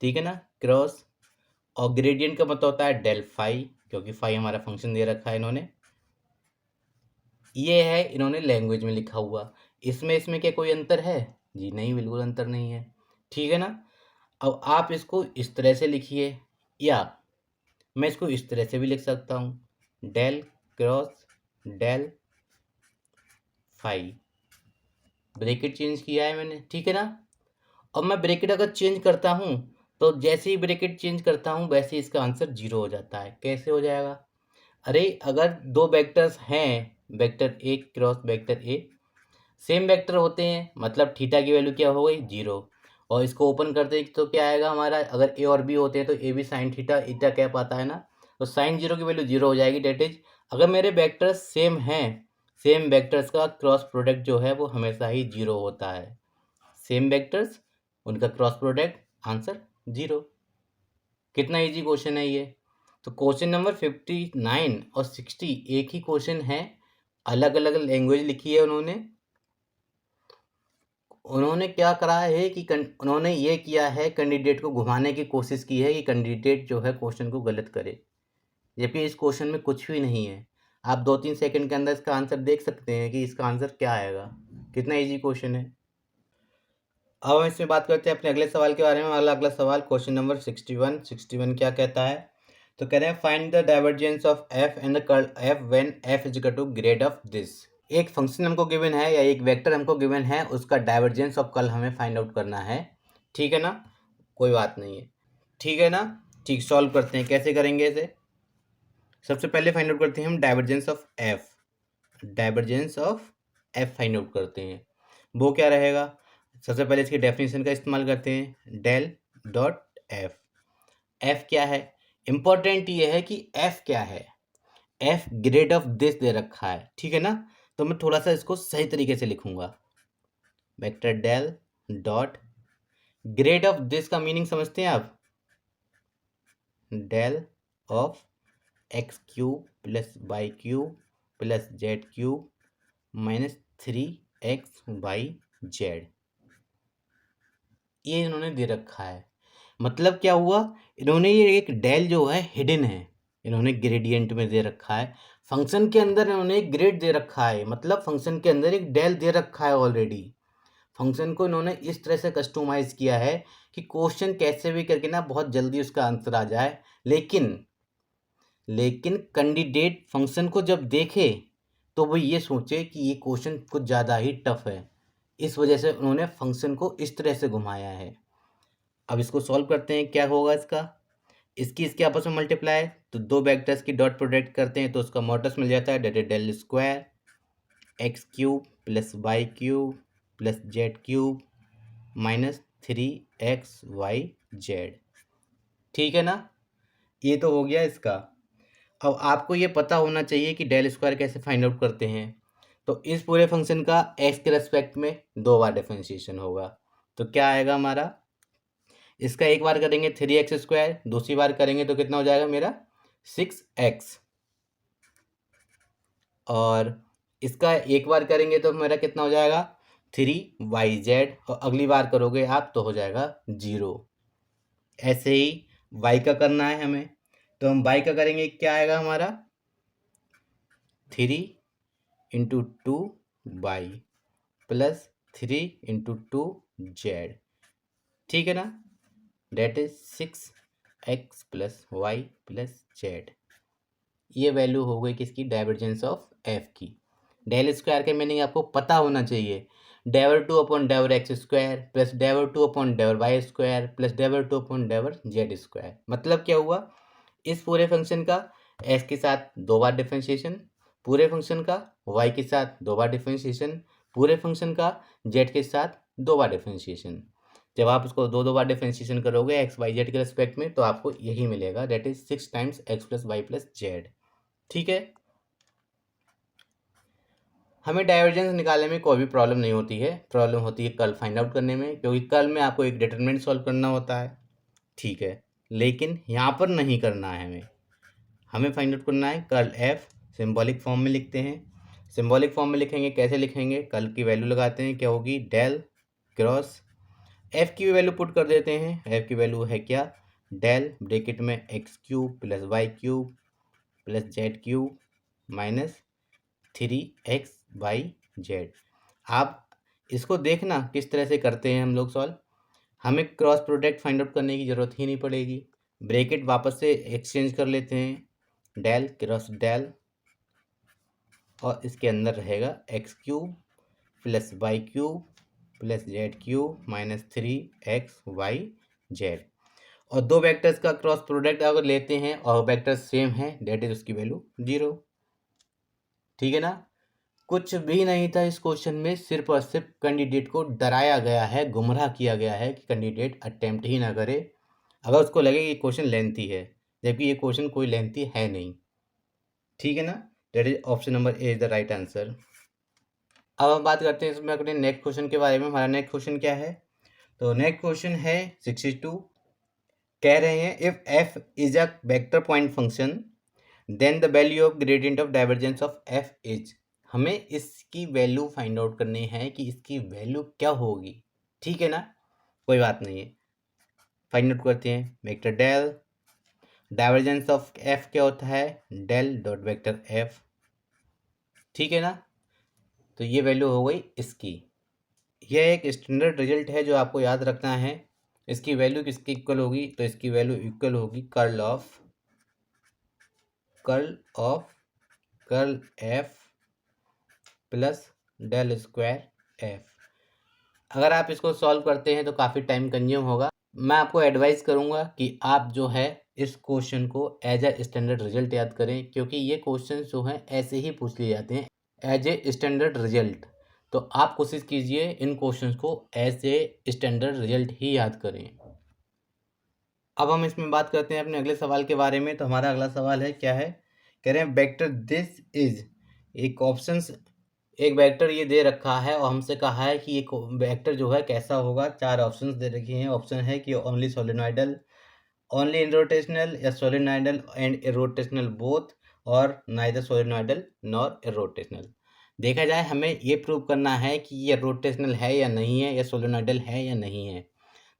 ठीक है ना, क्रॉस, और ग्रेडियंट का मतलब होता है डेल फाई, क्योंकि फाई हमारा फंक्शन दे रखा है इन्होंने। ये है इन्होंने लैंग्वेज में लिखा हुआ। इसमें क्या कोई अंतर है, जी नहीं, बिल्कुल अंतर नहीं है। ठीक है ना, अब आप इसको इस तरह से लिखिए, या मैं इसको इस तरह से भी लिख सकता हूँ, del cross del phi, bracket change किया है मैंने, ठीक है ना। अब मैं ब्रैकेट अगर चेंज करता हूँ तो जैसे ही ब्रैकेट चेंज करता हूँ वैसे इसका आंसर 0 हो जाता है। कैसे हो जाएगा, अरे अगर दो वेक्टर्स हैं, vector A cross vector A, same vector होते हैं, मतलब थीटा की वैल्यू क्या हो गई, 0। और इसको ओपन करते हैं तो क्या आएगा हमारा, अगर ए और बी होते हैं तो A B sine theta eta cap आता है ना, तो साइन 0 की वैल्यू 0 हो जाएगी। डेट इज, अगर मेरे वेक्टर्स सेम हैं, सेम वेक्टर्स का क्रॉस प्रोडक्ट जो है वो हमेशा ही 0 होता है। सेम वेक्टर्स, उनका क्रॉस प्रोडक्ट, आंसर 0। कितना इजी क्वेश्चन है ये। तो क्वेश्चन नंबर 59 और 60 एक ही क्वेश्चन है, अलग अलग लैंग्वेज लिखी है उन्होंने। उन्होंने क्या करा है कि उन्होंने ये किया है, कैंडिडेट को घुमाने की कोशिश की है कि कैंडिडेट जो है क्वेश्चन को गलत करे, जबकि इस क्वेश्चन में कुछ भी नहीं है। आप 2-3 सेकंड के अंदर इसका आंसर देख सकते हैं कि इसका आंसर क्या आएगा। कितना इजी क्वेश्चन है। अब हम इसमें बात करते हैं अपने अगले सवाल के बारे में। अगला सवाल क्वेश्चन नंबर 61 क्या कहता है, तो कह रहे हैं find the divergence of F and the curl F when F is equal to grad of this. एक फंक्शन हमको गिवन है या एक वेक्टर हमको गिवन है, उसका डाइवर्जेंस ऑफ कर्ल हमें फाइंड आउट करना है। ठीक है ना, कोई बात नहीं है, ठीक है ना। ठीक, सॉल्व करते हैं, कैसे करेंगे इसे। सबसे पहले फाइंड आउट करते हैं हम divergence of F. Divergence of F find out करते हैं, वो क्या रहेगा। सबसे पहले इसकी डेफिनेशन का इस्तेमाल करते हैं, डेल डॉट एफ। एफ क्या है, इंपॉर्टेंट ये है कि एफ क्या है, F grade of this they रखा है, ठीक है ना। तो मैं थोड़ा सा इसको सही तरीके से लिखूंगा, vector del dot grad of this का मीनिंग समझते हैं आप, del of x cube plus y cube plus z cube minus 3xy z, ये इन्होंने दे रखा है। मतलब क्या हुआ, इन्होंने ये एक डेल जो है हिडन है, इन्होंने ग्रेडियंट में दे रखा है। फंक्शन के अंदर इन्होंने एक ग्रेड दे रखा है, मतलब फंक्शन के अंदर एक डेल दे रखा है ऑलरेडी। फंक्शन को इन्होंने इस तरह से कस्टमाइज़ किया है कि क्वेश्चन कैसे भी करके ना बहुत जल्दी उसका आंसर आ जाए, लेकिन कैंडिडेट फंक्शन को जब देखे तो वो ये सोचे कि ये क्वेश्चन कुछ ज़्यादा ही टफ है। इस वजह से उन्होंने फंक्शन को इस तरह से घुमाया है। अब इसको सॉल्व करते हैं, क्या होगा इसका। इसकी आपस में मल्टीप्लाई है तो दो वेक्टर्स की डॉट प्रोडक्ट करते हैं तो उसका मॉडल्स मिल जाता है, that is del square x cube plus y cube plus z cube minus 3xyz। ठीक है ना, ये तो हो गया इसका। अब आपको ये पता होना चाहिए कि डेल स्क्वायर कैसे फाइंड आउट करते हैं। तो इस पूरे फंक्शन का एक्स के रेस्पेक्ट में 2 बार डिफरेंशिएशन होगा, तो क्या आएगा हमारा, इसका एक बार करेंगे 3x², दूसरी बार करेंगे तो कितना हो जाएगा मेरा 6x, और इसका एक बार करेंगे तो मेरा कितना हो जाएगा 3yz, और अगली बार करोगे आप तो हो जाएगा 0। ऐसे ही y का करना है हमें, तो हम y का करेंगे, क्या आएगा हमारा 3 into 2y plus 3 into 2z। ठीक है ना, that is 6x plus y plus z. ये वैल्यू हो गई किसकी, डाइवर्जेंस ऑफ एफ की। डेल स्क्वायर के मीनिंग आपको पता होना चाहिए, डेवर 2 अपॉन डेवर एक्स स्क्वायर प्लस डेवर 2 अपॉन डेवर वाई स्क्वायर प्लस डेवर 2 अपॉन डेवर जेड स्क्वायर। मतलब क्या हुआ, इस पूरे फंक्शन का एक्स के साथ 2 बार डिफरेंशिएशन, पूरे फंक्शन का वाई के साथ 2 बार डिफरेंशिएशन, पूरे फंक्शन का जेड के साथ 2 बार डिफरेंशिएशन। जब आप उसको 2 बार डिफरेंशिएशन करोगे एक्स वाई जेड के रिस्पेक्ट में तो आपको यही मिलेगा, that is 6 times x plus y plus z. ठीक है, हमें डाइवर्जेंस निकालने में कोई भी प्रॉब्लम नहीं होती है, प्रॉब्लम होती है कर्ल फाइंड आउट करने में, क्योंकि कर्ल में आपको एक डिटरमिनेंट सॉल्व करना होता है। ठीक है, लेकिन यहाँ पर नहीं करना है, हमें फाइंड आउट करना है कर्ल एफ। सिंबॉलिक फॉर्म में लिखते हैं, सिंबॉलिक फॉर्म में लिखेंगे, कैसे लिखेंगे, कर्ल की वैल्यू लगाते हैं, क्या होगी डेल क्रॉस एफ की वैल्यू पुट कर देते हैं। एफ की वैल्यू है क्या, डेल ब्रैकेट में x cube plus y cube plus z cube minus 3xyz। आप इसको देखना किस तरह से करते हैं हम लोग सॉल्व, हमें क्रॉस प्रोडक्ट फाइंड आउट करने की ज़रूरत ही नहीं पड़ेगी। ब्रैकेट वापस से एक्सचेंज कर लेते हैं, डेल क्रॉस डेल, और इसके अंदर रहेगा x cube plus y cube plus z cube minus 3xyz। और दो वेक्टर्स का क्रॉस प्रोडक्ट अगर लेते हैं और वेक्टर्स सेम है, डेट इज उसकी वैल्यू 0। ठीक है ना, कुछ भी नहीं था इस क्वेश्चन में, सिर्फ और सिर्फ कैंडिडेट को डराया गया है, गुमराह किया गया है कि कैंडिडेट अटेम्प्ट ही ना करे अगर उसको लगे कि क्वेश्चन लेंथी है, जबकि ये क्वेश्चन कोई लेंथी है नहीं। ठीक है ना, that is option number A is the right answer. अब हम बात करते हैं इसमें अपने नेक्स्ट क्वेश्चन के बारे में। हमारा नेक्स्ट क्वेश्चन क्या है, तो नेक्स्ट क्वेश्चन है 62। कह रहे हैं if F is a vector point function then the value of gradient of divergence of F is. हमें इसकी वैल्यू फाइंड आउट करनी है कि इसकी वैल्यू क्या होगी। ठीक है ना, कोई बात नहीं है, फाइंड आउट करते हैं। Vector del divergence of F क्या होता है, डेल डॉट वेक्टर एफ। ठीक है ना, तो ये वैल्यू हो गई इसकी। यह एक स्टैंडर्ड रिजल्ट है जो आपको याद रखना है। इसकी वैल्यू किसकी इक्वल होगी, तो इसकी वैल्यू इक्वल होगी curl of curl F plus del square F. अगर आप इसको सॉल्व करते हैं तो काफ़ी टाइम कंज्यूम होगा। मैं आपको एडवाइस करूंगा कि आप जो है इस क्वेश्चन को एज ए स्टैंडर्ड रिजल्ट याद करें, क्योंकि ये क्वेश्चन जो हैं ऐसे ही पूछ लिए जाते हैं एज ए स्टैंडर्ड रिजल्ट। तो आप कोशिश कीजिए इन क्वेश्चंस को एज ए स्टैंडर्ड रिजल्ट ही याद करें। अब हम इसमें बात करते हैं अपने अगले सवाल के बारे में। तो हमारा अगला सवाल है, क्या है, कह रहे हैं वेक्टर दिस इज एक ऑप्शंस, एक वेक्टर ये दे रखा है और हमसे कहा है कि एक वेक्टर जो है कैसा होगा। 4 ऑप्शंस दे रखे हैं। ऑप्शन है कि ओनली सोलेनॉइडल, ओनली इरोटेशनल या सोलेनॉइडल एंड इरोटेशनल बोथ, और नाइदर सोलेनॉइडल नॉर इरोटेशनल। देखा जाए हमें ये प्रूव करना है कि ये रोटेशनल है या नहीं है, या सोलेनॉइडल है या नहीं है।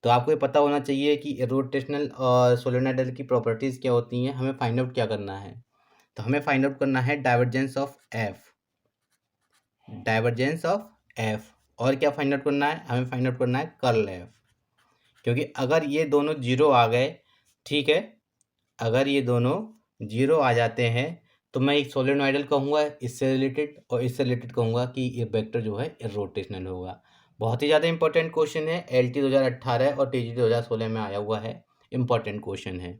तो आपको ये पता होना चाहिए कि रोटेशनल और सोलेनॉइडल की प्रॉपर्टीज़ क्या होती हैं। हमें फाइंड आउट क्या करना है, तो हमें फाइंड आउट करना है divergence of F, divergence of F. और क्या फाइंड आउट करना है, हमें फाइंड आउट करना है कर्ल एफ, क्योंकि अगर ये दोनों जीरो आ गए, ठीक है, अगर ये दोनों जीरो आ जाते हैं तो मैं एक सोलेनोइडल कहूँगा इससे रिलेटेड, और इससे रिलेटेड कहूँगा कि ये वेक्टर जो है इरोटेशनल होगा। बहुत ही ज़्यादा इंपॉर्टेंट क्वेश्चन है, LT 2018 और TGT 2016 में आया हुआ है, इंपॉर्टेंट क्वेश्चन है।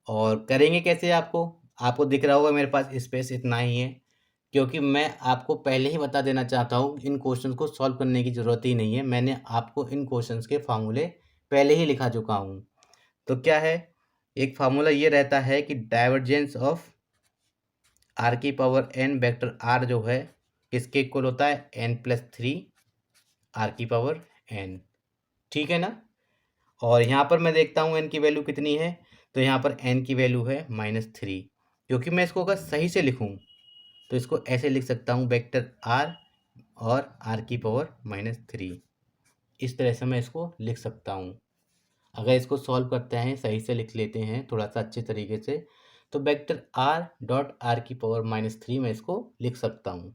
और करेंगे कैसे, आपको दिख रहा होगा मेरे पास स्पेस इतना ही है, क्योंकि मैं आपको पहले ही बता देना चाहता हूँ इन क्वेश्चंस को सॉल्व करने की ज़रूरत ही नहीं है, मैंने आपको इन क्वेश्चंस के फार्मूले पहले ही लिखा चुका हूँ। तो क्या है, एक फार्मूला ये रहता है कि डाइवर्जेंस ऑफ r की पावर n वेक्टर r जो है किसके इक्वल होता है, n+3 r की पावर n, ठीक है ना। और यहाँ पर मैं देखता हूँ n की वैल्यू कितनी है, तो यहाँ पर n की वैल्यू है -3, क्योंकि मैं इसको अगर सही से लिखूँ तो इसको ऐसे लिख सकता हूँ वेक्टर r और r की पावर -3, इस तरह से मैं इसको लिख सकता हूँ। अगर इसको सॉल्व करते हैं, सही से लिख लेते हैं थोड़ा सा अच्छे तरीके से, तो वेक्टर r डॉट r की पावर -3 मैं इसको लिख सकता हूँ।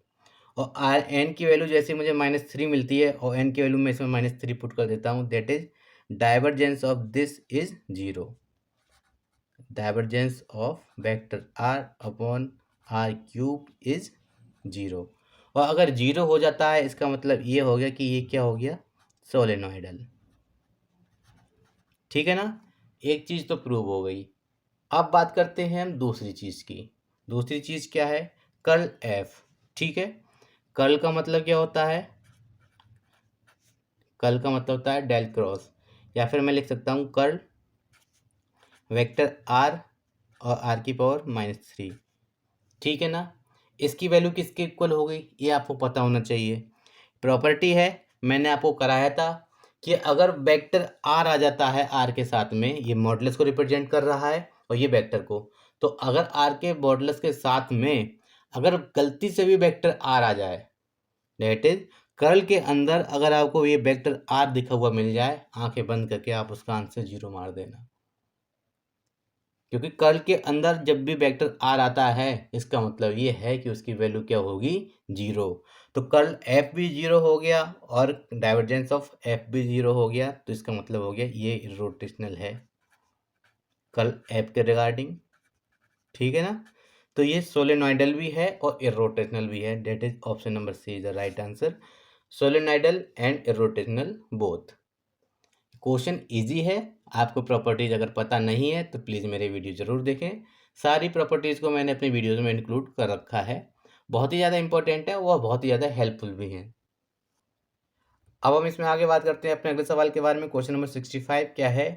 और n की वैल्यू जैसे मुझे -3 मिलती है और n की वैल्यू मैं इसमें -3 पुट कर देता हूँ, that is divergence of this is 0, divergence of vector r upon r cube is 0। और अगर 0 हो जाता है इसका मतलब ये हो गया कि ये क्या हो गया, सोलेनोइडल, ठीक है ना। एक चीज़ तो प्रूव हो गई। अब बात करते हैं हम दूसरी चीज़ की। दूसरी चीज़ क्या है, कर्ल एफ, ठीक है। कर्ल का मतलब क्या होता है, कर्ल का मतलब होता है डेल क्रॉस, या फिर मैं लिख सकता हूँ कर्ल वेक्टर आर और आर की पावर -3, ठीक है ना। इसकी वैल्यू किसके इक्वल हो गई, ये आपको पता होना चाहिए। प्रॉपर्टी है, मैंने आपको कराया था कि अगर वेक्टर आर आ जाता है आर के साथ में, ये मॉडुलस को रिप्रेजेंट कर रहा है और ये वेक्टर को, तो अगर आर के मॉडुलस के साथ में अगर गलती से भी वेक्टर आर आ जाए, दैट इज कर्ल के अंदर अगर आपको ये वेक्टर आर दिखा हुआ मिल जाए, आंखें बंद करके आप उसका आंसर 0 मार देना, क्योंकि कर्ल के अंदर जब भी वेक्टर आर आता है इसका मतलब ये है कि उसकी वैल्यू क्या होगी, 0। तो कर्ल एफ भी 0 हो गया और डाइवर्जेंस ऑफ एफ भी 0 हो गया, तो इसका मतलब हो गया ये इरोटेशनल है कर्ल एफ के रिगार्डिंग, ठीक है ना। तो ये सोलेनोइडल भी है और इरोटेशनल भी है, that is option number C is the right answer, solenoidal and irrotational both. Question easy है, आपको प्रॉपर्टीज अगर पता नहीं है तो प्लीज़ मेरे वीडियो ज़रूर देखें, सारी प्रॉपर्टीज़ को मैंने अपनी वीडियोज़ में इंक्लूड कर रखा है, बहुत ही ज़्यादा इंपॉर्टेंट है, वह बहुत ही ज़्यादा हेल्पफुल भी हैं। अब हम इसमें आगे बात करते हैं अपने अगले सवाल के बारे में। क्वेश्चन नंबर 65 क्या है,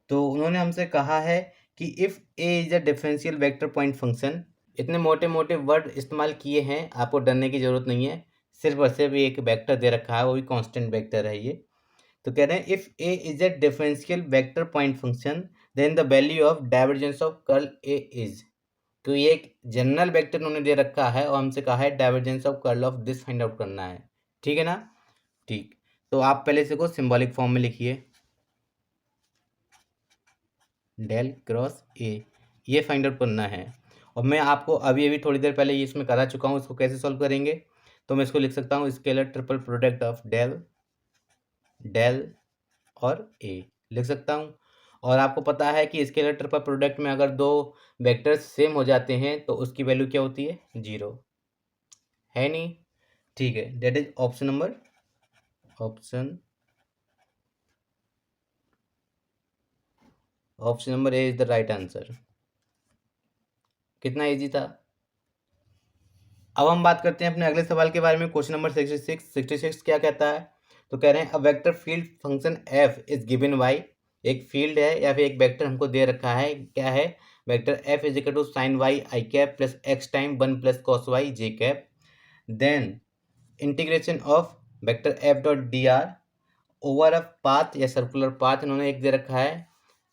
तो उन्होंने हमसे कहा है कि if A is a differential vector point function, इतने मोटे मोटे वर्ड इस्तेमाल किए हैं, आपको डरने की ज़रूरत नहीं है, सिर्फ और सिर्फ एक वेक्टर दे रखा है, वो भी कॉन्स्टेंट वेक्टर है ये। तो कह रहे हैं if A is a differential vector point function then the value of divergence of curl A is, तो ये एक जनरल वेक्टर उन्होंने दे रखा है और हमसे कहा है divergence of curl of this find out करना है, ठीक है ना। ठीक, तो आप पहले से को सिंबॉलिक फॉर्म में लिखिए, डेल क्रॉस ए, ये फाइंड आउट करना है। और मैं आपको अभी अभी थोड़ी देर पहले ये इसमें करा चुका हूँ, इसको कैसे सॉल्व करेंगे, तो मैं इसको लिख सकता हूँ scalar triple product of del del और ए लिख सकता हूँ। और आपको पता है कि स्केलर ट्रिपल प्रोडक्ट में अगर दो वेक्टर्स सेम हो जाते हैं तो उसकी वैल्यू क्या होती है, 0, है नहीं, ठीक है। That is option number A is the right answer. कितना इजी था। अब हम बात करते हैं अपने अगले सवाल के बारे में। क्वेश्चन नंबर 66 क्या कहता है, तो कह रहे हैं a vector field function F is given by, एक फील्ड है या फिर एक वेक्टर हमको दे रखा है, क्या है, vector F is equal to sine Y I cap plus X time 1 plus cos Y J cap, then integration of vector F dot D R over a path या सर्कुलर पाथ इन्होंने एक दे रखा है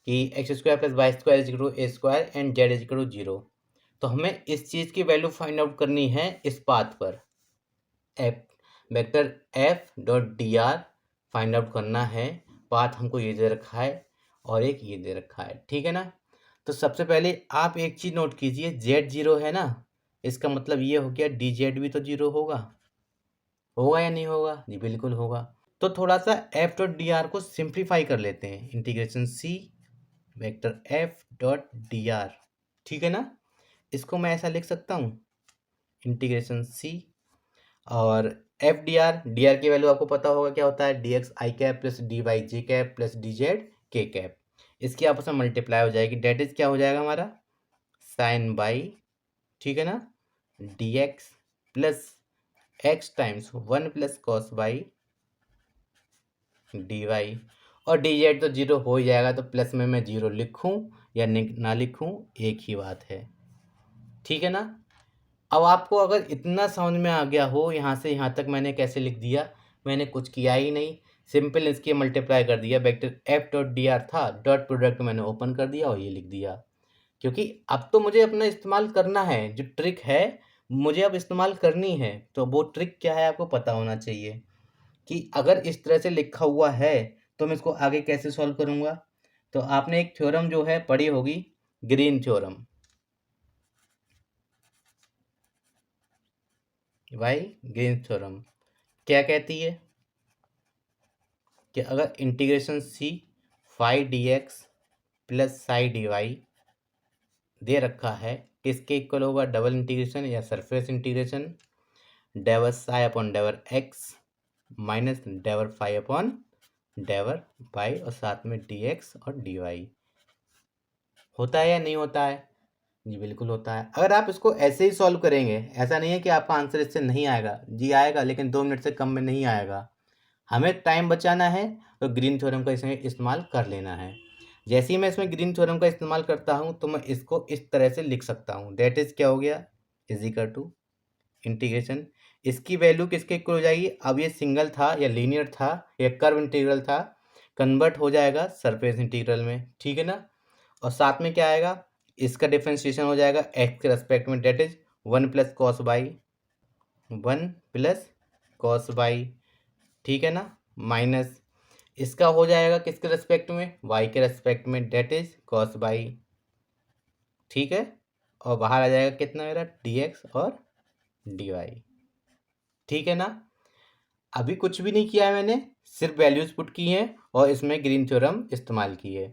कि X square plus Y square is equal to A square and Z is equal to 0। तो हमें इस चीज़ की वैल्यू फाइंड आउट करनी है इस पाथ पर, F vector F dot D R find out करना है, पाथ हमको ये दे रखा है और एक ये दे रखा है, ठीक है ना। तो सबसे पहले आप एक चीज़ नोट कीजिए, जेड 0 है ना, इसका मतलब ये हो गया डी जेड भी तो 0 होगा, होगा या नहीं होगा? जी बिल्कुल होगा। तो थोड़ा सा एफ डॉट डी आर को सिंप्लीफाई कर लेते हैं, integration C vector F dot D r, ठीक है ना। इसको मैं ऐसा लिख सकता हूँ, इंटीग्रेशन सी और एफ डी आर की वैल्यू आपको पता होगा क्या होता है, डी एक्स आई cap plus D Y J cap plus D Z K cap. इसकी आपस में मल्टीप्लाई हो जाएगी, डेट इज क्या हो जाएगा हमारा, साइन बाई, ठीक है ना, D x plus X times one plus cos by D Y, और डी जेड तो जीरो हो ही जाएगा, तो प्लस में मैं जीरो लिखूं या ना लिखूं एक ही बात है, ठीक है ना। अब आपको अगर इतना समझ में आ गया हो, यहाँ से यहाँ तक मैंने कैसे लिख दिया, मैंने कुछ किया ही नहीं, सिंपल इसकी मल्टीप्लाई कर दिया, vector F dot D R था, डॉट प्रोडक्ट मैंने ओपन कर दिया और ये लिख दिया। क्योंकि अब तो मुझे अपना इस्तेमाल करना है, जो ट्रिक है मुझे अब इस्तेमाल करनी है, तो वो ट्रिक क्या है आपको पता होना चाहिए कि अगर इस तरह से लिखा हुआ है तो मैं इसको आगे कैसे सॉल्व करूँगा। तो आपने एक थ्योरम जो है पढ़ी होगी, ग्रीन थ्योरम, भाई ग्रीन थ्योरम क्या कहती है कि अगर integration C phi d x plus psi d y दे रखा है, किसके इक्वल होगा, डबल इंटीग्रेशन या सरफेस इंटीग्रेशन डेवर साई अपॉन डेवर एक्स माइनस डेवर फाई अपॉन डेवर वाई और साथ में डी एक्स और डी वाई। होता है या नहीं होता है? जी बिल्कुल होता है। अगर आप इसको ऐसे ही सॉल्व करेंगे, ऐसा नहीं है कि आपका आंसर इससे नहीं आएगा, जी आएगा, लेकिन 2 मिनट से कम में नहीं आएगा। हमें टाइम बचाना है तो ग्रीन थ्योरम का इसमें इस्तेमाल कर लेना है। जैसे ही मैं इसमें ग्रीन थ्योरम का इस्तेमाल करता हूँ तो मैं इसको इस तरह से लिख सकता हूँ, डेट इज क्या हो गया, इज इक्वल टू इंटीग्रेशन, इसकी वैल्यू किसके इक्वल हो जाएगी, अब ये सिंगल था या लीनियर था या कर्व इंटीग्रल था, कन्वर्ट हो जाएगा सरफेस इंटीग्रल में, ठीक है ना। और साथ में क्या आएगा, इसका डिफ्रेंशिएशन हो जाएगा एक्स के रेस्पेक्ट में, that is one plus cos by, one plus cos by, ठीक है ना, माइनस इसका हो जाएगा किसके रेस्पेक्ट में, वाई के रेस्पेक्ट में, डेट इज कॉस बाई, ठीक है। और बाहर आ जाएगा कितना मेरा, डी एक्स और डी वाई, ठीक है ना। अभी कुछ भी नहीं किया है मैंने, सिर्फ वैल्यूज पुट की हैं और इसमें ग्रीन थ्योरम इस्तेमाल की है।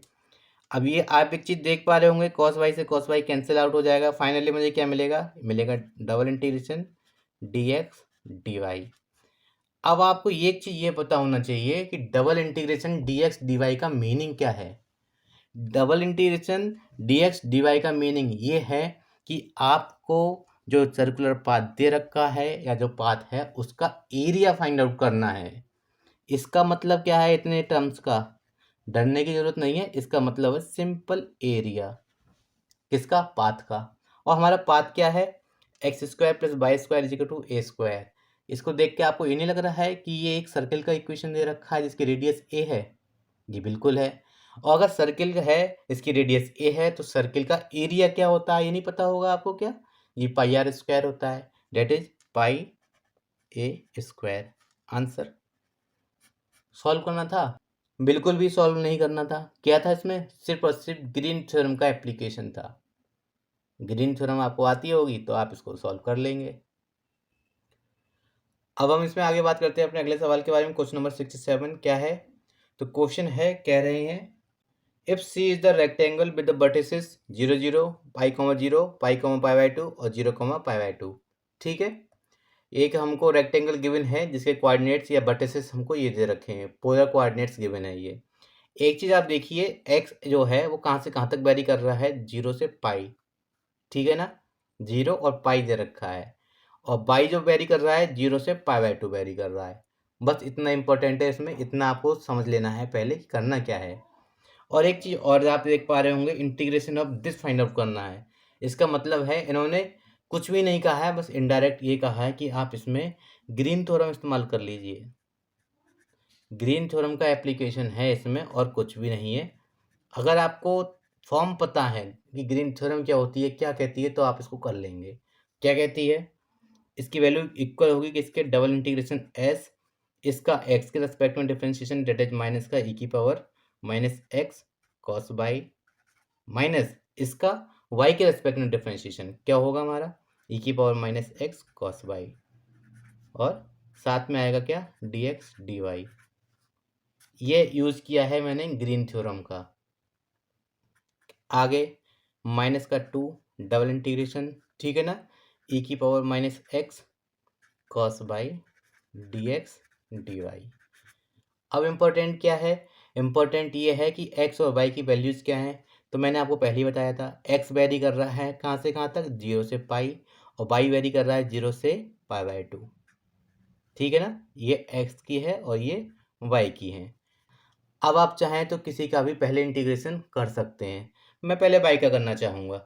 अब ये आप एक चीज़ देख पा रहे होंगे, कॉस वाई से कॉस वाई कैंसिल आउट हो जाएगा, फाइनली मुझे क्या मिलेगा, मिलेगा double integration D X D Y. अब आपको एक चीज़ ये पता होना चाहिए कि double integration D X D Y का मीनिंग क्या है। Double integration D X D Y का मीनिंग ये है कि आपको जो सर्कुलर पाथ दे रखा है या जो पाथ है उसका एरिया फाइंड आउट करना है। इसका मतलब क्या है, इतने टर्म्स का डरने की जरूरत नहीं है, इसका मतलब है सिंपल एरिया किसका, पाथ का। और हमारा पाथ क्या है, X square plus Y square is equal to A square. इसको देख के आपको ये नहीं लग रहा है कि ये एक सर्कल का इक्वेशन दे रखा है जिसकी रेडियस ए है? जी बिल्कुल है। और अगर सर्किल है, इसकी रेडियस ए है, तो सर्किल का एरिया क्या होता है ये नहीं पता होगा आपको क्या, ये पाई आर स्क्वायर होता है, that is pi A square. Answer solve करना था? बिल्कुल भी सॉल्व नहीं करना था। क्या था इसमें, सिर्फ और सिर्फ ग्रीन थ्योरम का एप्लीकेशन था। ग्रीन थ्योरम आपको आती होगी तो आप इसको सॉल्व कर लेंगे। अब हम इसमें आगे बात करते हैं अपने अगले सवाल के बारे में। क्वेश्चन नंबर 67 क्या है, तो क्वेश्चन है, कह रहे हैं if C is the rectangle with the vertices 0 0 pi comma 0 pi comma pi by 2 और 0 कॉमा पाई बाई 2, ठीक है। एक हमको रेक्टेंगल गिवन है जिसके कोऑर्डिनेट्स या वर्टिसेस हमको ये दे रखे हैं, पोलर कोऑर्डिनेट्स गिवन है ये। एक चीज़ आप देखिए, एक्स जो है वो कहाँ से कहाँ तक वेरी कर रहा है, 0 से पाई, ठीक है ना, 0 और पाई दे रखा है। और बाई जो वेरी कर रहा है 0 से पाई बाई 2 वेरी कर रहा है। बस इतना इंपॉर्टेंट है इसमें, इतना आपको समझ लेना है पहले कि करना क्या है। और एक चीज़ और आप देख पा रहे होंगे, integration of this find out करना है। इसका मतलब है इन्होंने कुछ भी नहीं कहा है, बस इनडायरेक्ट ये कहा है कि आप इसमें ग्रीन थ्योरम इस्तेमाल कर लीजिए। ग्रीन थ्योरम का एप्लीकेशन है इसमें और कुछ भी नहीं है। अगर आपको फॉर्म पता है कि ग्रीन थ्योरम क्या होती है, क्या कहती है, तो आप इसको कर लेंगे। क्या कहती है, इसकी वैल्यू इक्वल होगी कि इसके डबल इंटीग्रेशन एस, इसका एक्स के रेस्पेक्ट में डिफरेंशिएशन डेट इज माइनस का ई की power minus X cos by, minus इसका वाई के रेस्पेक्ट में डिफरेंशिएशन क्या होगा हमारा, ई की power minus X cos by, और साथ में आएगा क्या, dx dy। ये यूज़ किया है मैंने ग्रीन थ्योरम का। आगे माइनस का 2 डबल इंटीग्रेशन, ठीक है ना, e की power minus X cos by D X D Y. अब इम्पोर्टेंट क्या है, इम्पोर्टेंट ये है कि x और y की वैल्यूज़ क्या हैं। तो मैंने आपको पहले ही बताया था, x वेरी कर रहा है कहाँ से कहाँ तक, 0 से पाई, और y वेरी कर रहा है 0 से π/2। ठीक है ना, ये x की है और ये y की है। अब आप चाहें तो किसी का भी पहले इंटीग्रेशन कर सकते हैं, मैं पहले y का करना चाहूँगा।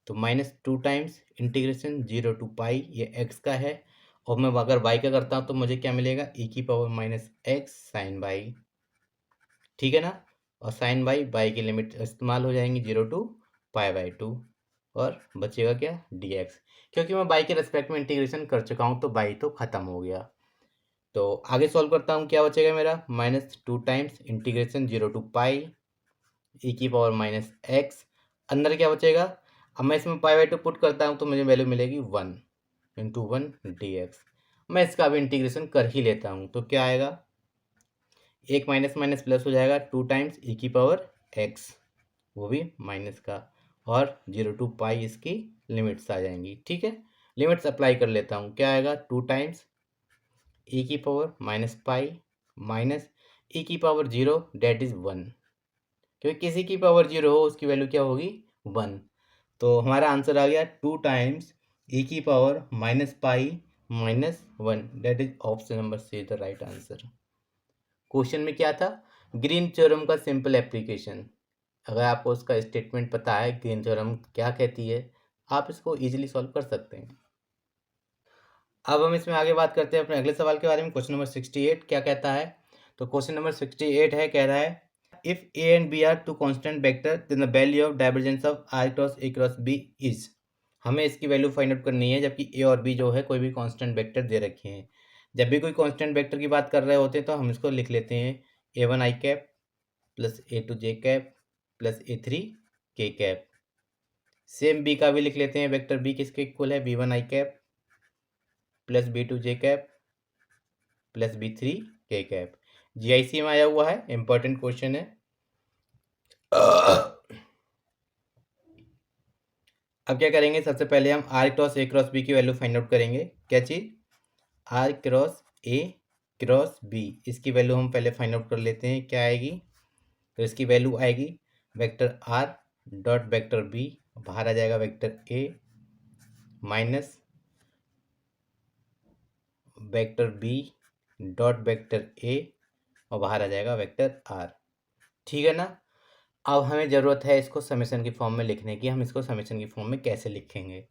तो -2 टाइम्स इंटीग्रेशन 0 टू पाई, ये x का है, और मैं अगर y का करता हूँ तो मुझे क्या मिलेगा, e की power minus X sine by, ठीक है ना, और साइन बाई की लिमिट इस्तेमाल हो जाएंगी 0 टू π/2, और बचेगा क्या, dx। क्योंकि मैं बाई के रेस्पेक्ट में इंटीग्रेशन कर चुका हूँ तो बाई तो ख़त्म हो गया। तो आगे सॉल्व करता हूँ, क्या बचेगा मेरा, -2 times integration 0 to pi e की पावर माइनस एक्स, अंदर क्या बचेगा, अब मैं इसमें π/2 पुट करता हूँ तो मुझे वैल्यू मिलेगी 1 इंटू 1 dx। मैं इसका भी इंटीग्रेशन कर ही लेता हूँ, तो क्या आएगा, एक माइनस माइनस प्लस हो जाएगा, 2 टाइम्स e की पावर x, वो भी माइनस का, और 0 टू पाई इसकी लिमिट्स आ जाएंगी। ठीक है, लिमिट्स अप्लाई कर लेता हूँ, क्या आएगा, 2 टाइम्स e की power minus pi minus e की पावर 0 डेट इज़ 1, क्योंकि किसी की पावर 0 हो उसकी वैल्यू क्या होगी, 1। तो हमारा आंसर आ गया 2 टाइम्स e की power minus pi minus 1, that is option number C the right answer. Question में क्या था, ग्रीन थ्योरम का सिंपल एप्लीकेशन। अगर आपको उसका स्टेटमेंट पता है, ग्रीन थ्योरम क्या कहती है, आप इसको इजीली सॉल्व कर सकते हैं। अब हम इसमें आगे बात करते हैं अपने अगले सवाल के बारे में। क्वेश्चन नंबर 68 क्या कहता है, तो क्वेश्चन नंबर 68 है, कह रहा है if a and b are two constant vector then the value of divergence of r cross a cross b is। हमें इसकी वैल्यू फाइंड आउट करनी है, जबकि a और b जो है कोई भी कांस्टेंट वेक्टर दे रखे हैं। जब भी कोई कांस्टेंट वेक्टर की बात कर रहे होते हैं तो हम इसको लिख लेते हैं a1 i cap plus a2 j cap plus a3 k cap. Same b का भी लिख लेते हैं, वेक्टर b किसके इक्वल है, b1 i cap plus b2 j cap plus b3 k cap. GIC में आया हुआ है, इंपॉर्टेंट क्वेश्चन है। अब क्या करेंगे, सबसे पहले हम r cross a cross b की वैल्यू फाइंड आउट करेंगे। क्या चीज़, r cross a cross b, इसकी वैल्यू हम पहले फाइंड आउट कर लेते हैं, क्या आएगी, तो इसकी वैल्यू आएगी vector R dot vector B, बाहर आ जाएगा vector A minus vector B dot vector A, और बाहर आ जाएगा वेक्टर आर। ठीक है ना, अब हमें ज़रूरत है इसको समेशन की फॉर्म में लिखने की। हम इसको समेशन की फॉर्म में कैसे लिखेंगे,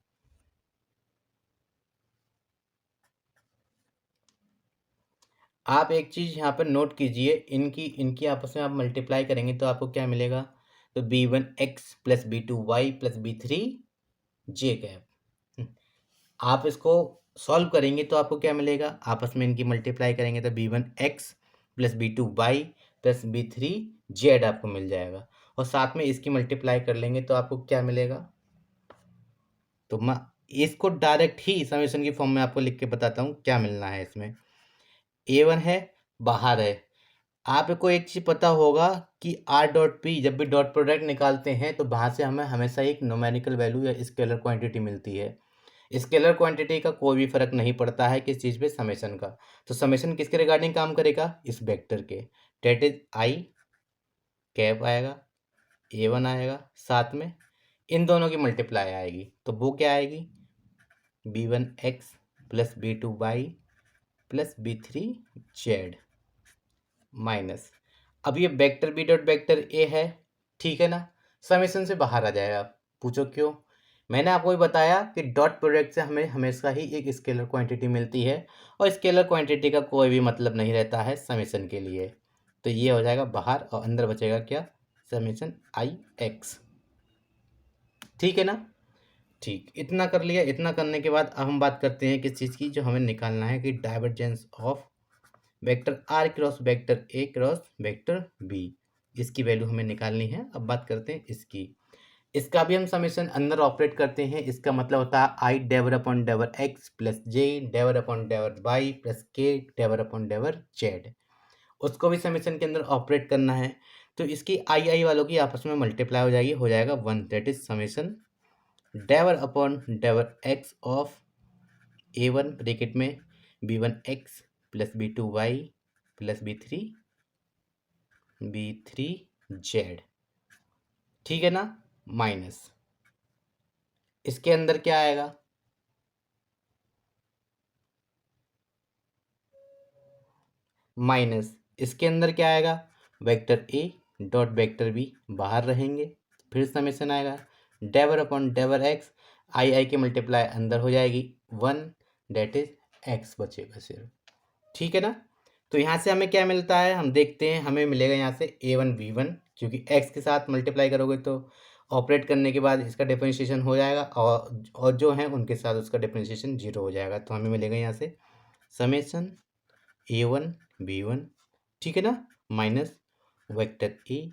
आप एक चीज़ यहाँ पर नोट कीजिए, इनकी इनकी आपस में आप मल्टीप्लाई करेंगे तो आपको क्या मिलेगा, तो b1x plus b2y plus b3 j cap. आप इसको सॉल्व करेंगे तो आपको क्या मिलेगा, आपस में इनकी मल्टीप्लाई करेंगे तो b1x plus b2y plus b3 z आपको मिल जाएगा, और साथ में इसकी मल्टीप्लाई कर लेंगे तो आपको क्या मिलेगा। तो मैं इसको डायरेक्ट ही समेशन की फॉर्म में आपको लिख के बताता हूँ क्या मिलना है। इसमें a1 है, बाहर है, आपको एक चीज़ पता होगा कि आर डॉट पी जब भी डॉट प्रोडक्ट निकालते हैं तो वहाँ से हमें हमेशा एक न्यूमेरिकल वैल्यू या स्केलर क्वांटिटी मिलती है। स्केलर क्वांटिटी का कोई भी फर्क नहीं पड़ता है किस चीज़ पे, समेशन का। तो समेशन किसके रिगार्डिंग काम करेगा, इस वेक्टर के, डेट इज आई कैप आएगा, a1 आएगा, साथ में इन दोनों की मल्टीप्लाई आएगी, तो वो क्या आएगी, b1x plus b2y plus b3z minus, अब ये vector B dot vector A है, ठीक है ना, समेशन से बाहर आ जाएगा। पूछो क्यों, मैंने आपको भी बताया कि डॉट प्रोडक्ट से हमें हमेशा ही एक स्केलर क्वांटिटी मिलती है, और स्केलर क्वांटिटी का कोई भी मतलब नहीं रहता है समेशन के लिए। तो ये हो जाएगा बाहर, और अंदर बचेगा क्या, समेशन आई एक्स। ठीक है ना, ठीक, इतना कर लिया। इतना करने के बाद अब हम बात करते हैं किस चीज़ की, जो हमें निकालना है कि divergence of vector R cross vector A cross vector B, इसकी वैल्यू हमें निकालनी है। अब बात करते हैं इसकी, इसका भी हम समेशन अंदर ऑपरेट करते हैं। इसका मतलब होता है आई डेवर अपॉन डेवर एक्स प्लस जे डेवर अपॉन डेवर वाई प्लस के डेवर अपॉन डेवर जेड, उसको भी समेशन के अंदर ऑपरेट करना है। तो इसकी आई वालों की आपस में मल्टीप्लाई हो जाएगी, हो जाएगा 1, दैट इज समेशन डेवर upon डेवर x of A1 bracket में B1 x plus B2 y plus B3 z, ठीक है ना, माइनस इसके अंदर क्या आएगा, माइनस इसके अंदर क्या आएगा, vector A dot vector B बाहर रहेंगे, फिर समेशन आएगा डेवर अपॉन डेवर एक्स, आई के मल्टीप्लाई अंदर हो जाएगी 1, डेट इज x बचेगा सिर्फ, ठीक है ना। तो यहाँ से हमें क्या मिलता है, हम देखते हैं, हमें मिलेगा यहाँ से A1 B1, क्योंकि x के साथ मल्टीप्लाई करोगे तो ऑपरेट करने के बाद इसका डिफरेंशिएशन हो जाएगा, और जो है उनके साथ उसका डिफरेंशिएशन 0 हो जाएगा। तो हमें मिलेगा यहाँ से समेशन A1 B1, ठीक है ना, minus vector A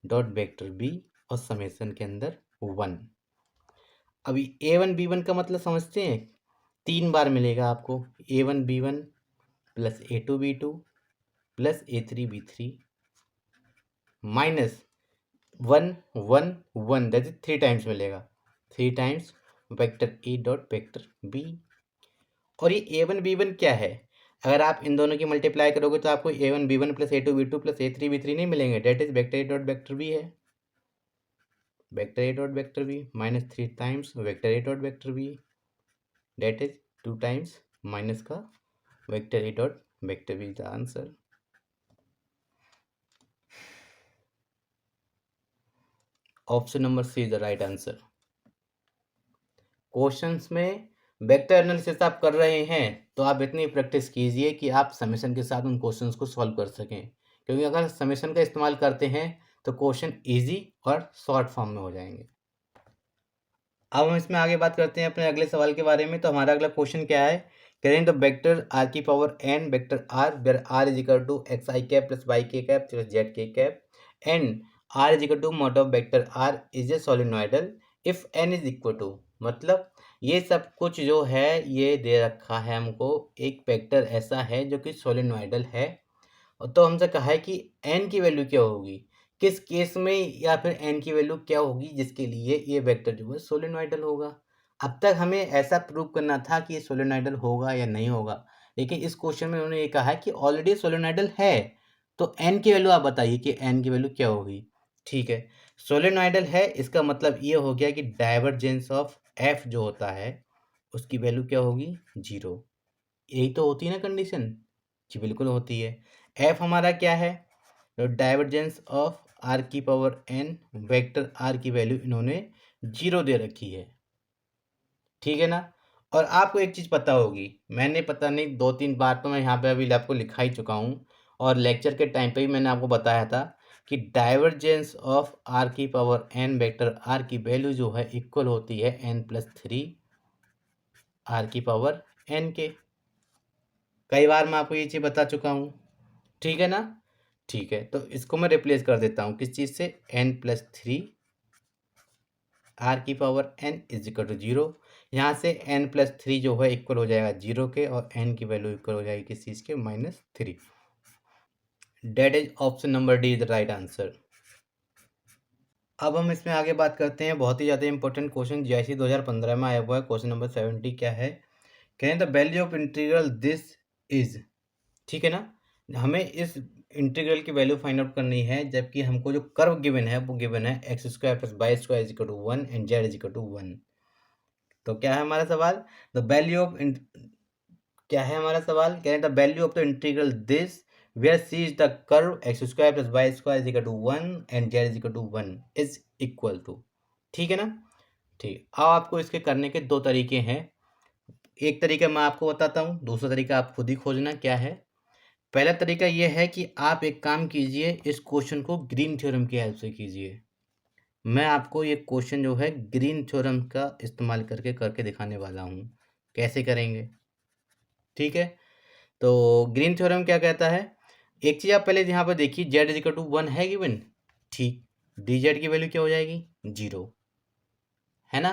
dot vector B और समेशन के अंदर 1। अभी A1 B1 का मतलब समझते हैं, 3 बार मिलेगा आपको, A1 B1 plus A2 B2 plus A3 B3 minus 1 1 1, that is 3 times मिलेगा, 3 टाइम्स वेक्टर ए डॉट वेक्टर बी। और ये A1 B1 क्या है, अगर आप इन दोनों की मल्टीप्लाई करोगे तो आपको A1 B1 plus A2 B2 plus A3 B3 नहीं मिलेंगे, that is vector A dot vector b है, vector A dot vector b minus 3 times vector A dot vector b, that is 2 times minus का vector A dot vector b, the answer. Option number C is the right answer. Questions में vector analysis आप कर रहे हैं तो आप इतनी practice कीजिए कि आप समेशन के साथ उन क्वेश्चंस को सॉल्व कर सकें, क्योंकि अगर समेशन का इस्तेमाल करते हैं तो क्वेश्चन इजी और शॉर्ट फॉर्म में हो जाएंगे। अब हम इसमें आगे बात करते हैं अपने अगले सवाल के बारे में। तो हमारा अगला क्वेश्चन क्या है, करें द वेक्टर आर की power N vector R where R is equal to X I cap plus Y K cap plus Z K cap and R is equal to mod of vector are is a solenoidal if N is equal to, मतलब ये सब कुछ जो है ये दे रखा है हमको, एक वेक्टर ऐसा है जो कि सोलेनोइडल है, और तो हमसे कहा है कि एन की वैल्यू क्या होगी, किस केस में या फिर एन की वैल्यू क्या होगी जिसके लिए ये वेक्टर जो है सोलेनोइडल होगा। अब तक हमें ऐसा प्रूव करना था कि ये सोलेनोइडल होगा या नहीं होगा, लेकिन इस क्वेश्चन में उन्होंने ये कहा है कि ऑलरेडी सोलेनोइडल है, तो एन की वैल्यू आप बताइए कि एन की वैल्यू क्या होगी। ठीक है, सोलेनोइडल है इसका मतलब ये हो गया कि डाइवर्जेंस ऑफ एफ जो होता है उसकी वैल्यू क्या होगी, 0। यही तो होती है ना कंडीशन, जी बिल्कुल होती है। एफ हमारा क्या है, तो डाइवर्जेंस ऑफ आर की पावर एन वेक्टर आर की वैल्यू इन्होंने 0 दे रखी है, ठीक है ना। और आपको एक चीज़ पता होगी, मैंने पता नहीं 2-3 बार तो मैं यहाँ पे अभी आपको लिखा ही चुका हूँ, और लेक्चर के टाइम पे ही मैंने आपको बताया था कि डाइवर्जेंस ऑफ आर की पावर एन वेक्टर आर की वैल्यू जो है इक्वल होती है n+3 आर की पावर एन के। कई बार मैं आपको ये चीज़ बता चुका हूँ, ठीक है ना। ठीक है, तो इसको मैं रिप्लेस कर देता हूँ किस चीज़ से, n+3 आर की power n is equal to 0। यहाँ से n+3 जो है इक्वल हो जाएगा 0 के, और n की वैल्यू इक्वल हो जाएगी किस चीज़ के, -3। That is option number D is the right answer. अब हम इसमें आगे बात करते हैं बहुत ही ज़्यादा इंपॉर्टेंट क्वेश्चन, जैसे 2015 में आया हुआ है, क्वेश्चन नंबर 70 क्या है, कहें the value of integral this is, ठीक है ना। हमें इस इंटीग्रल की वैल्यू फाइंड आउट करनी है, जबकि हमको जो कर्व गिवन है वो गिवन है x² + y² is equal to 1 and z is equal to 1। तो क्या है हमारा सवाल, द वैल्यू ऑफ क्या है हमारा सवाल, कह रहे हैं the value of the integral this where C is the curve x² + y² is equal to 1 and z is equal to 1 is equal to, ठीक है ना। ठीक, अब आपको इसके करने के दो तरीके हैं, एक तरीका मैं आपको बताता हूँ, दूसरा तरीका आप खुद ही खोजना क्या है। पहला तरीका यह है कि आप एक काम कीजिए, इस क्वेश्चन को ग्रीन थ्योरम की हेल्प से कीजिए। मैं आपको ये क्वेश्चन जो है ग्रीन थ्योरम का इस्तेमाल करके दिखाने वाला हूँ, कैसे करेंगे, ठीक है। तो ग्रीन थ्योरम क्या कहता है, एक चीज़ आप पहले यहाँ पर देखिए, z इज इक्वल टू 1 है गिवन, ठीक, डी जेड की वैल्यू क्या हो जाएगी, 0। है ना।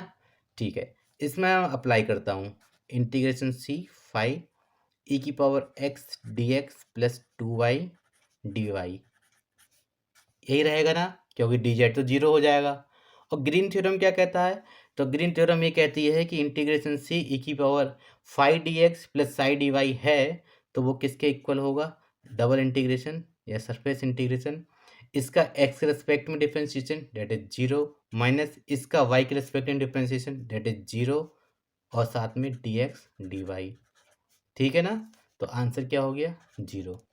ठीक है, इसमें मैं अप्लाई करता हूँ इंटीग्रेशन सी 5 ई की power x D x plus 2y dy, यही रहेगा ना, क्योंकि डी जेड तो जीरो हो जाएगा। और ग्रीन थ्योरम क्या कहता है, तो ग्रीन थ्योरम ये कहती है कि इंटीग्रेशन सी ई की power 5 d x plus psi d y है, तो वो किसके इक्वल होगा, डबल इंटीग्रेशन या सरफेस इंटीग्रेशन, इसका एक्स के रेस्पेक्ट में differentiation that is zero, minus इसका वाई के रेस्पेक्ट में डिफ्रेंशिएशन डेट इज जीरो, और साथ में डी एक्स डी वाई। ठीक है ना, तो आंसर क्या हो गया, जीरो।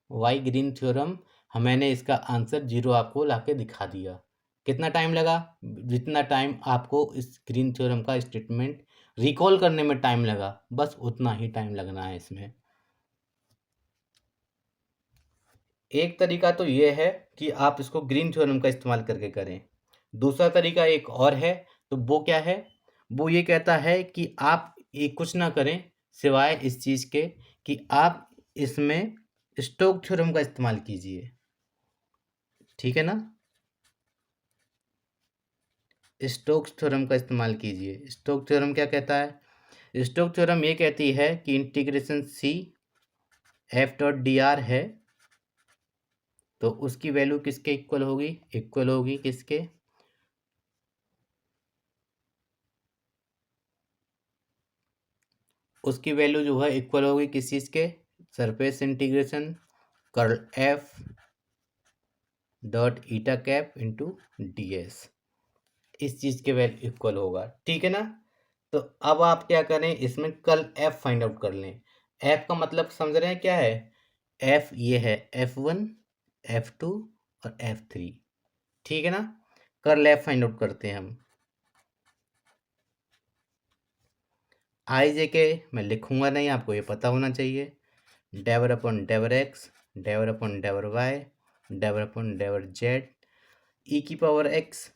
वाई ग्रीन थ्योरम, मैंने इसका आंसर जीरो आपको लाके दिखा दिया। कितना टाइम लगा, जितना टाइम आपको इस ग्रीन थ्योरम का स्टेटमेंट रिकॉल करने में टाइम लगा, बस उतना ही टाइम लगना है इसमें। एक तरीका तो ये है कि आप इसको ग्रीन थ्योरम का इस्तेमाल करके करें। दूसरा तरीका एक और है, तो वो क्या है, वो ये कहता है कि आप ये कुछ ना करें सिवाय इस चीज़ के कि आप इसमें स्टोक थ्योरम का इस्तेमाल कीजिए। ठीक है ना, स्टोक्स थ्योरम का इस्तेमाल कीजिए। स्टोक थ्योरम क्या कहता है, स्टोक थ्योरम ये कहती है कि integration C F dot D R है, तो उसकी वैल्यू किसके इक्वल होगी, इक्वल होगी किसके, उसकी वैल्यू जो है इक्वल होगी किस चीज़ के, surface integration curl F dot eta cap into d s, इस चीज़ के वैल्यू इक्वल होगा। ठीक है ना, तो अब आप क्या करें, इसमें कर्ल एफ फाइंड आउट कर लें। एफ का मतलब समझ रहे हैं क्या है, एफ ये है F1 F2 और F3। ठीक है ना, कर्ल एफ फाइंड आउट करते हैं हम। आई जे के मैं लिखूंगा नहीं, आपको ये पता होना चाहिए, डेवर अपॉन डेवर एक्स डेवर अपॉन डेवर वाई डेवर अपॉन डेवर जेड ई की पावर एक्स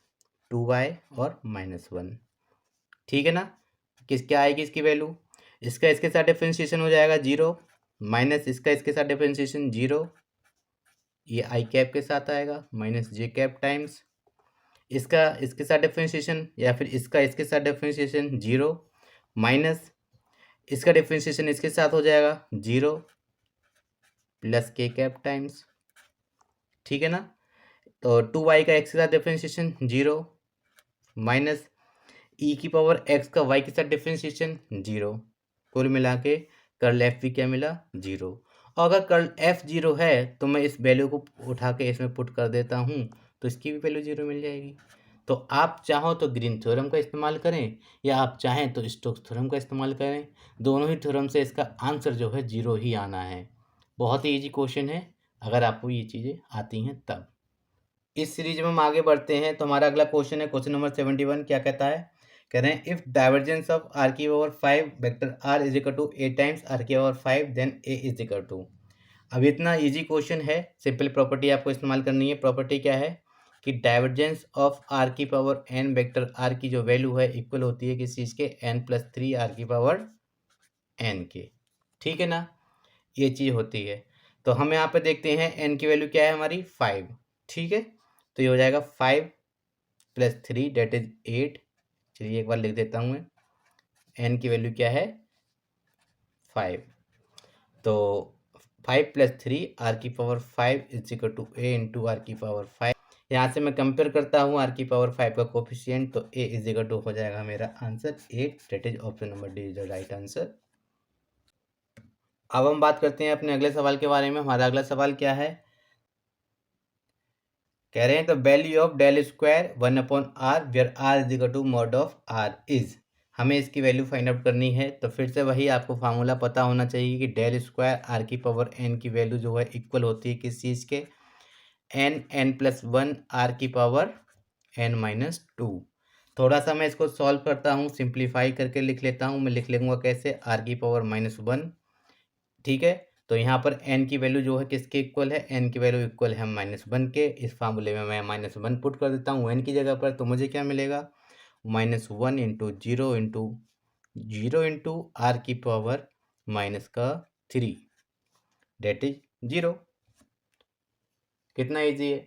2y और -1। ठीक है ना, क्या आएगी इसकी वैल्यू, इसका इसके साथ डिफरेंशिएशन हो जाएगा जीरो, माइनस इसका इसके साथ डिफरेंशिएशन जीरो, ये आई कैप के साथ आएगा माइनस जे कैप टाइम्स इसका इसके साथ डिफरेंशिएशन, या फिर इसका इसके साथ डिफरेंशिएशन जीरो, माइनस इसका डिफरेंशिएशन इसके साथ हो जाएगा जीरो प्लस के कैप टाइम्स। ठीक है ना, तो 2y का x के साथ डिफरेंशिएशन जीरो, माइनस ई की पावर x का y के साथ डिफरेंशिएशन जीरो, कुल मिला के कर्ल एफ भी क्या मिला, जीरो। और अगर कर्ल एफ जीरो है तो मैं इस वैल्यू को उठा के इसमें पुट कर देता हूँ, तो इसकी भी वैल्यू जीरो मिल जाएगी। तो आप चाहो तो ग्रीन थ्योरम का इस्तेमाल करें, या आप चाहें तो स्टोक्स थ्योरम का इस्तेमाल करें, दोनों ही थ्योरम से इसका आंसर जो है जीरो ही आना है। बहुत ही ईजी क्वेश्चन है, अगर आपको ये चीज़ें आती हैं तब। इस सीरीज में हम आगे बढ़ते हैं, तो हमारा अगला क्वेश्चन है क्वेश्चन नंबर 71। क्या कहता है, कह रहे हैं इफ डाइवर्जेंस ऑफ आर की power 5 vector are is equal to a times r की power 5 then a is equal to. अब इतना इजी क्वेश्चन है, सिंपल प्रॉपर्टी आपको इस्तेमाल करनी है। प्रॉपर्टी क्या है कि डाइवर्जेंस ऑफ आर की पावर एन वेक्टर आर की जो वैल्यू है इक्वल होती है किस चीज़ के, n+3 आर की पावर एन के। ठीक है ना, ये चीज़ होती है। तो हम यहाँ पे देखते हैं एन की वैल्यू क्या है हमारी 5। ठीक है, तो ये हो जाएगा 5 + 3 डेट इज 8। चलिए एक बार लिख देता हूँ मैं, एन की वैल्यू क्या है 5, तो 5 + 3 आर की power 5 is equal to A into are की पावर 5। यहाँ से मैं कंपेयर करता हूँ आर की पावर 5 का कोफिशिएंट, तो ए इज इक्वल टू हो जाएगा मेरा answer 8, that is option number D is the right answer. अब हम बात करते हैं अपने अगले सवाल के बारे में। हमारा अगला सवाल क्या है, कह रहे हैं the value of del square 1/r where R is equal to mod of R is. हमें इसकी वैल्यू फाइंड आउट करनी है, तो फिर से वही आपको फार्मूला पता होना चाहिए कि डेल स्क्वायर आर की पावर एन की वैल्यू जो है इक्वल होती है किस चीज़ के, n+1 आर की पावर n-2। थोड़ा सा मैं इसको सॉल्व करता हूँ, सिंप्लीफाई करके लिख लेता हूँ। मैं लिख लूँगा कैसे, आर की पावर -1। ठीक है, तो यहाँ पर n की वैल्यू जो है किसके इक्वल है, n की वैल्यू इक्वल है -1 के। इस फार्मूले में मैं -1 पुट कर देता हूँ n की जगह पर, तो मुझे क्या मिलेगा, -1 × 0 इंटू आर की पावर -3 डेट इज 0। कितना ईजी है,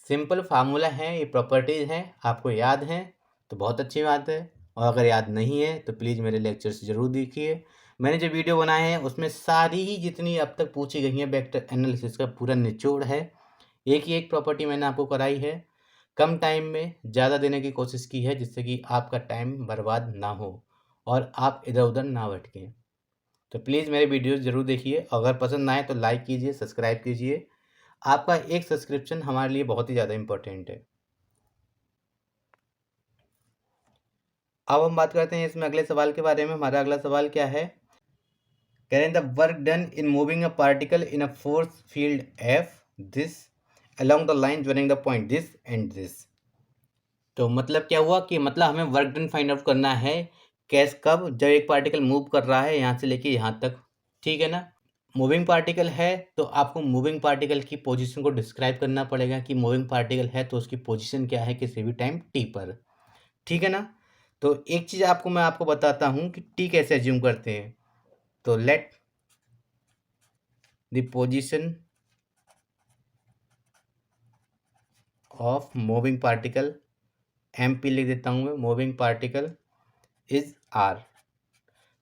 सिंपल फार्मूला है, ये प्रॉपर्टीज हैं, आपको याद हैं तो बहुत अच्छी बात है। और अगर याद नहीं है तो प्लीज़ मेरे लेक्चर्स ज़रूर देखिए। मैंने जो वीडियो बनाए हैं उसमें सारी ही जितनी अब तक पूछी गई हैं वेक्टर एनालिसिस का पूरा निचोड़ है। एक ही एक प्रॉपर्टी मैंने आपको कराई है, कम टाइम में ज़्यादा देने की कोशिश की है, जिससे कि आपका टाइम बर्बाद ना हो और आप इधर उधर ना भटकें। तो प्लीज़ मेरे वीडियोस ज़रूर देखिए। अगर पसंद आए तो लाइक कीजिए, सब्सक्राइब कीजिए। आपका एक सब्सक्रिप्शन हमारे लिए बहुत ही ज़्यादा इम्पोर्टेंट है। अब हम बात करते हैं इसमें अगले सवाल के बारे में। हमारा अगला सवाल क्या है? करें the work done in moving a particle in a force field F this along the line joining the point this and this। तो मतलब क्या हुआ कि मतलब हमें वर्क डन फाइंड आउट करना है कैस कब, जब एक पार्टिकल मूव कर रहा है यहाँ से लेके यहाँ तक। ठीक है ना? मूविंग पार्टिकल है तो आपको मूविंग पार्टिकल की पोजीशन को डिस्क्राइब करना पड़ेगा कि मूविंग पार्टिकल है तो उसकी पोजीशन क्या है किसी भी टाइम टी पर। ठीक है ना? तो एक चीज़ मैं आपको बताता हूँ कि टी कैसे एज्यूम करते हैं। तो let the position of moving particle, M P लिख देता हूँ मैं, मूविंग पार्टिकल इज आर।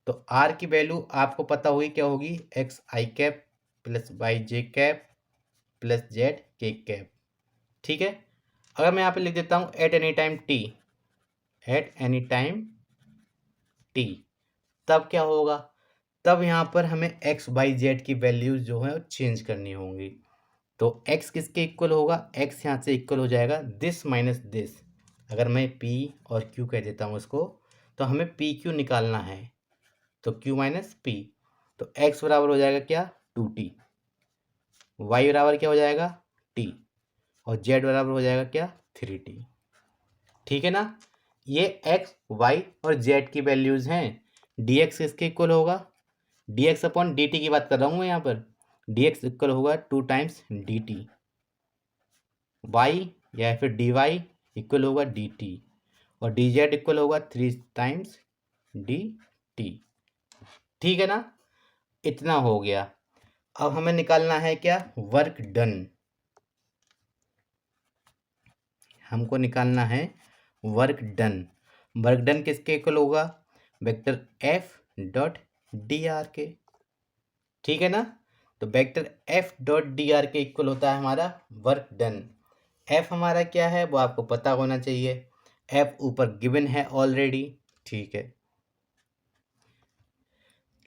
तो आर की वैल्यू आपको पता होगी क्या होगी, एक्स आई cap plus Y J cap plus Z K cap. ठीक है? अगर मैं यहाँ पे लिख देता हूँ at any time T, at any time T, तब क्या होगा? तब यहाँ पर हमें एक्स वाई जेड की वैल्यूज जो है वो चेंज करनी होंगी। तो x किसके इक्वल होगा? x यहाँ से इक्वल हो जाएगा दिस माइनस दिस। अगर मैं p और q कह देता हूँ उसको, तो हमें पी क्यू निकालना है। तो q माइनस पी, तो x बराबर हो जाएगा क्या? 2t। y बराबर क्या हो जाएगा? t। और z बराबर हो जाएगा क्या? 3t। ठीक है ना? ये x, y और z की वैल्यूज हैं। dx किसके इक्वल होगा? dx अपॉन dt की बात कर रहा हूँ मैं यहाँ पर। dx इक्वल होगा 2 टाइम्स dt। y या फिर dy इक्वल होगा dt और dz इक्वल होगा 3 टाइम्स dt। ठीक है ना? इतना हो गया। अब हमें निकालना है क्या? Work done. हमको निकालना है वर्क डन। वर्क डन किसके इक्वल होगा? Vector f dot D R के। ठीक है ना? तो vector f dot D R के इक्वल होता है हमारा वर्क डन। f हमारा क्या है वो आपको पता होना चाहिए। f ऊपर गिवन है ऑलरेडी। ठीक है,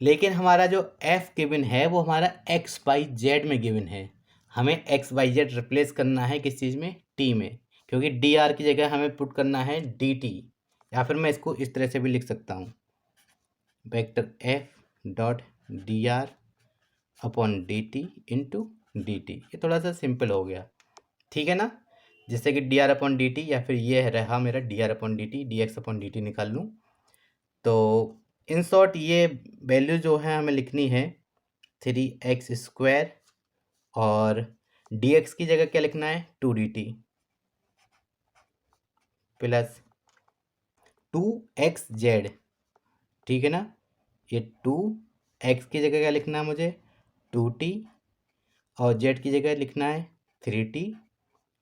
लेकिन हमारा जो f गिवन है वो हमारा x बाई जेड में गिवन है। हमें x बाई जेड रिप्लेस करना है किस चीज़ में? t में, क्योंकि डी आर की जगह हमें पुट करना है डी टी। या फिर मैं इसको इस तरह से भी लिख सकता हूँ, vector f dot D R upon D T into D T. ये थोड़ा सा सिंपल हो गया। ठीक है ना? जैसे कि D R upon D T, या फिर ये रहा मेरा D R upon D T, D x upon D T निकाल लूँ। तो इन शॉर्ट ये वैल्यू जो है हमें लिखनी है 3x² और dx की जगह क्या लिखना है? 2dt plus 2xz। ठीक है ना? ये 2x की जगह क्या लिखना है मुझे? 2t और z की जगह लिखना है 3t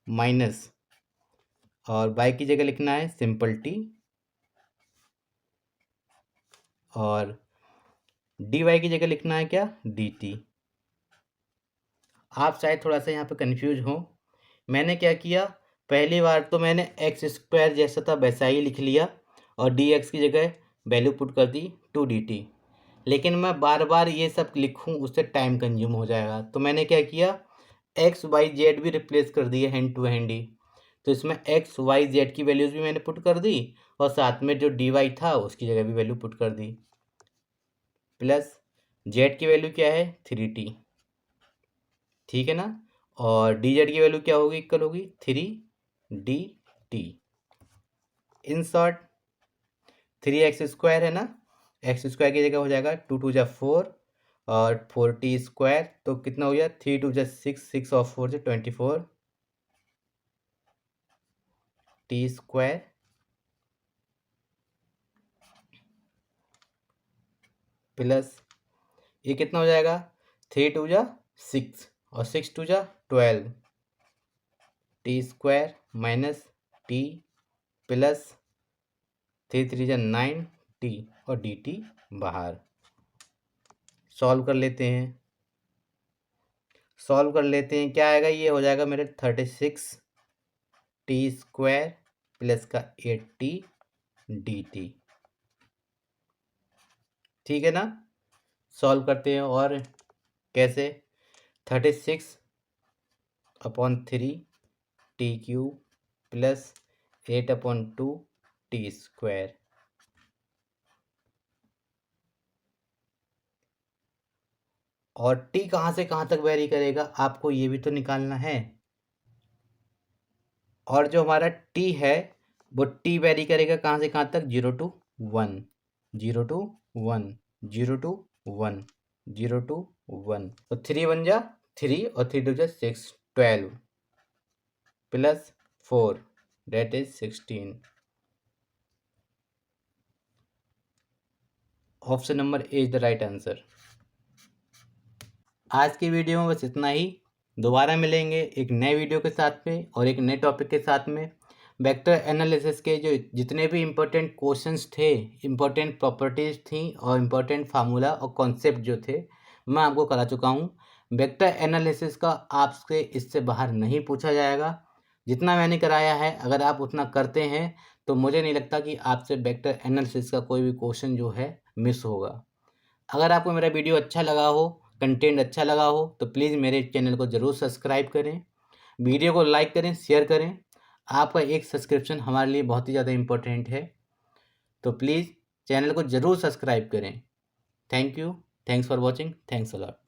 माइनस, और y की जगह लिखना है सिंपल t, और dy की जगह लिखना है क्या? dt। आप शायद थोड़ा सा यहाँ पे कंफ्यूज हो। मैंने क्या किया, पहली बार तो मैंने x² जैसा था वैसा ही लिख लिया और dx की जगह वैल्यू पुट कर दी 2dt। लेकिन मैं बार बार ये सब लिखूँ उससे टाइम कंज्यूम हो जाएगा, तो मैंने क्या किया, x y z भी रिप्लेस कर दिए हैंड टू हैंड ही। तो इसमें x y z की वैल्यूज़ भी मैंने पुट कर दी और साथ में जो dy था उसकी जगह भी वैल्यू पुट कर दी। प्लस z की वैल्यू क्या है? 3t। ठीक है ना? और डी जेड की वैल्यू क्या होगी? इक्वल होगी 3dt। इन शॉर्ट 3x² है ना, x² की जगह हो जाएगा 2 2 जा 4 और 4t², तो कितना हो गया? 3 2 जा 6, 6 और 4 से 24 t² प्लस ये कितना हो जाएगा? 3 2 जा 6 और 6 2 जा 12 t² माइनस t प्लस 3 3 जा 9 टी और डी टी बाहर। सॉल्व कर लेते हैं। क्या आएगा, ये हो जाएगा मेरे 36 टी स्क्वायर प्लस का 8 टी डी टी। ठीक है ना। सॉल्व करते हैं और कैसे, 36/3 T cube plus 8/2 T square. और टी कहाँ से कहाँ तक वेरी करेगा आपको ये भी तो निकालना है। और जो हमारा टी है वो टी वेरी करेगा कहाँ से कहाँ तक, 0 to 1, 0 to 1, 0 to 1, 0 to 1। तो 3 1 जा 3 और 3 2 जा 6, 12 plus 4 that is 16। Option number A is the right answer. आज की वीडियो में बस इतना ही। दोबारा मिलेंगे एक नए वीडियो के साथ में और एक नए टॉपिक के साथ में। वेक्टर एनालिसिस के जो जितने भी इम्पोर्टेंट क्वेश्चंस थे, इम्पोर्टेंट प्रॉपर्टीज़ थी और इम्पोर्टेंट फार्मूला और कॉन्सेप्ट जो थे मैं आपको करा चुका हूँ। वेक्टर एनालिसिस का आपसे इससे बाहर नहीं पूछा जाएगा। जितना मैंने कराया है अगर आप उतना करते हैं तो मुझे नहीं लगता कि आपसे वेक्टर एनालिसिस का कोई भी क्वेश्चन जो है मिस होगा। अगर आपको मेरा वीडियो अच्छा लगा हो, कंटेंट अच्छा लगा हो तो प्लीज़ मेरे चैनल को ज़रूर सब्सक्राइब करें, वीडियो को लाइक करें, शेयर करें। आपका एक सब्सक्रिप्शन हमारे लिए बहुत ही ज़्यादा इम्पोर्टेंट है, तो प्लीज़ चैनल को ज़रूर सब्सक्राइब करें। Thank you, thanks for watching, thanks a lot.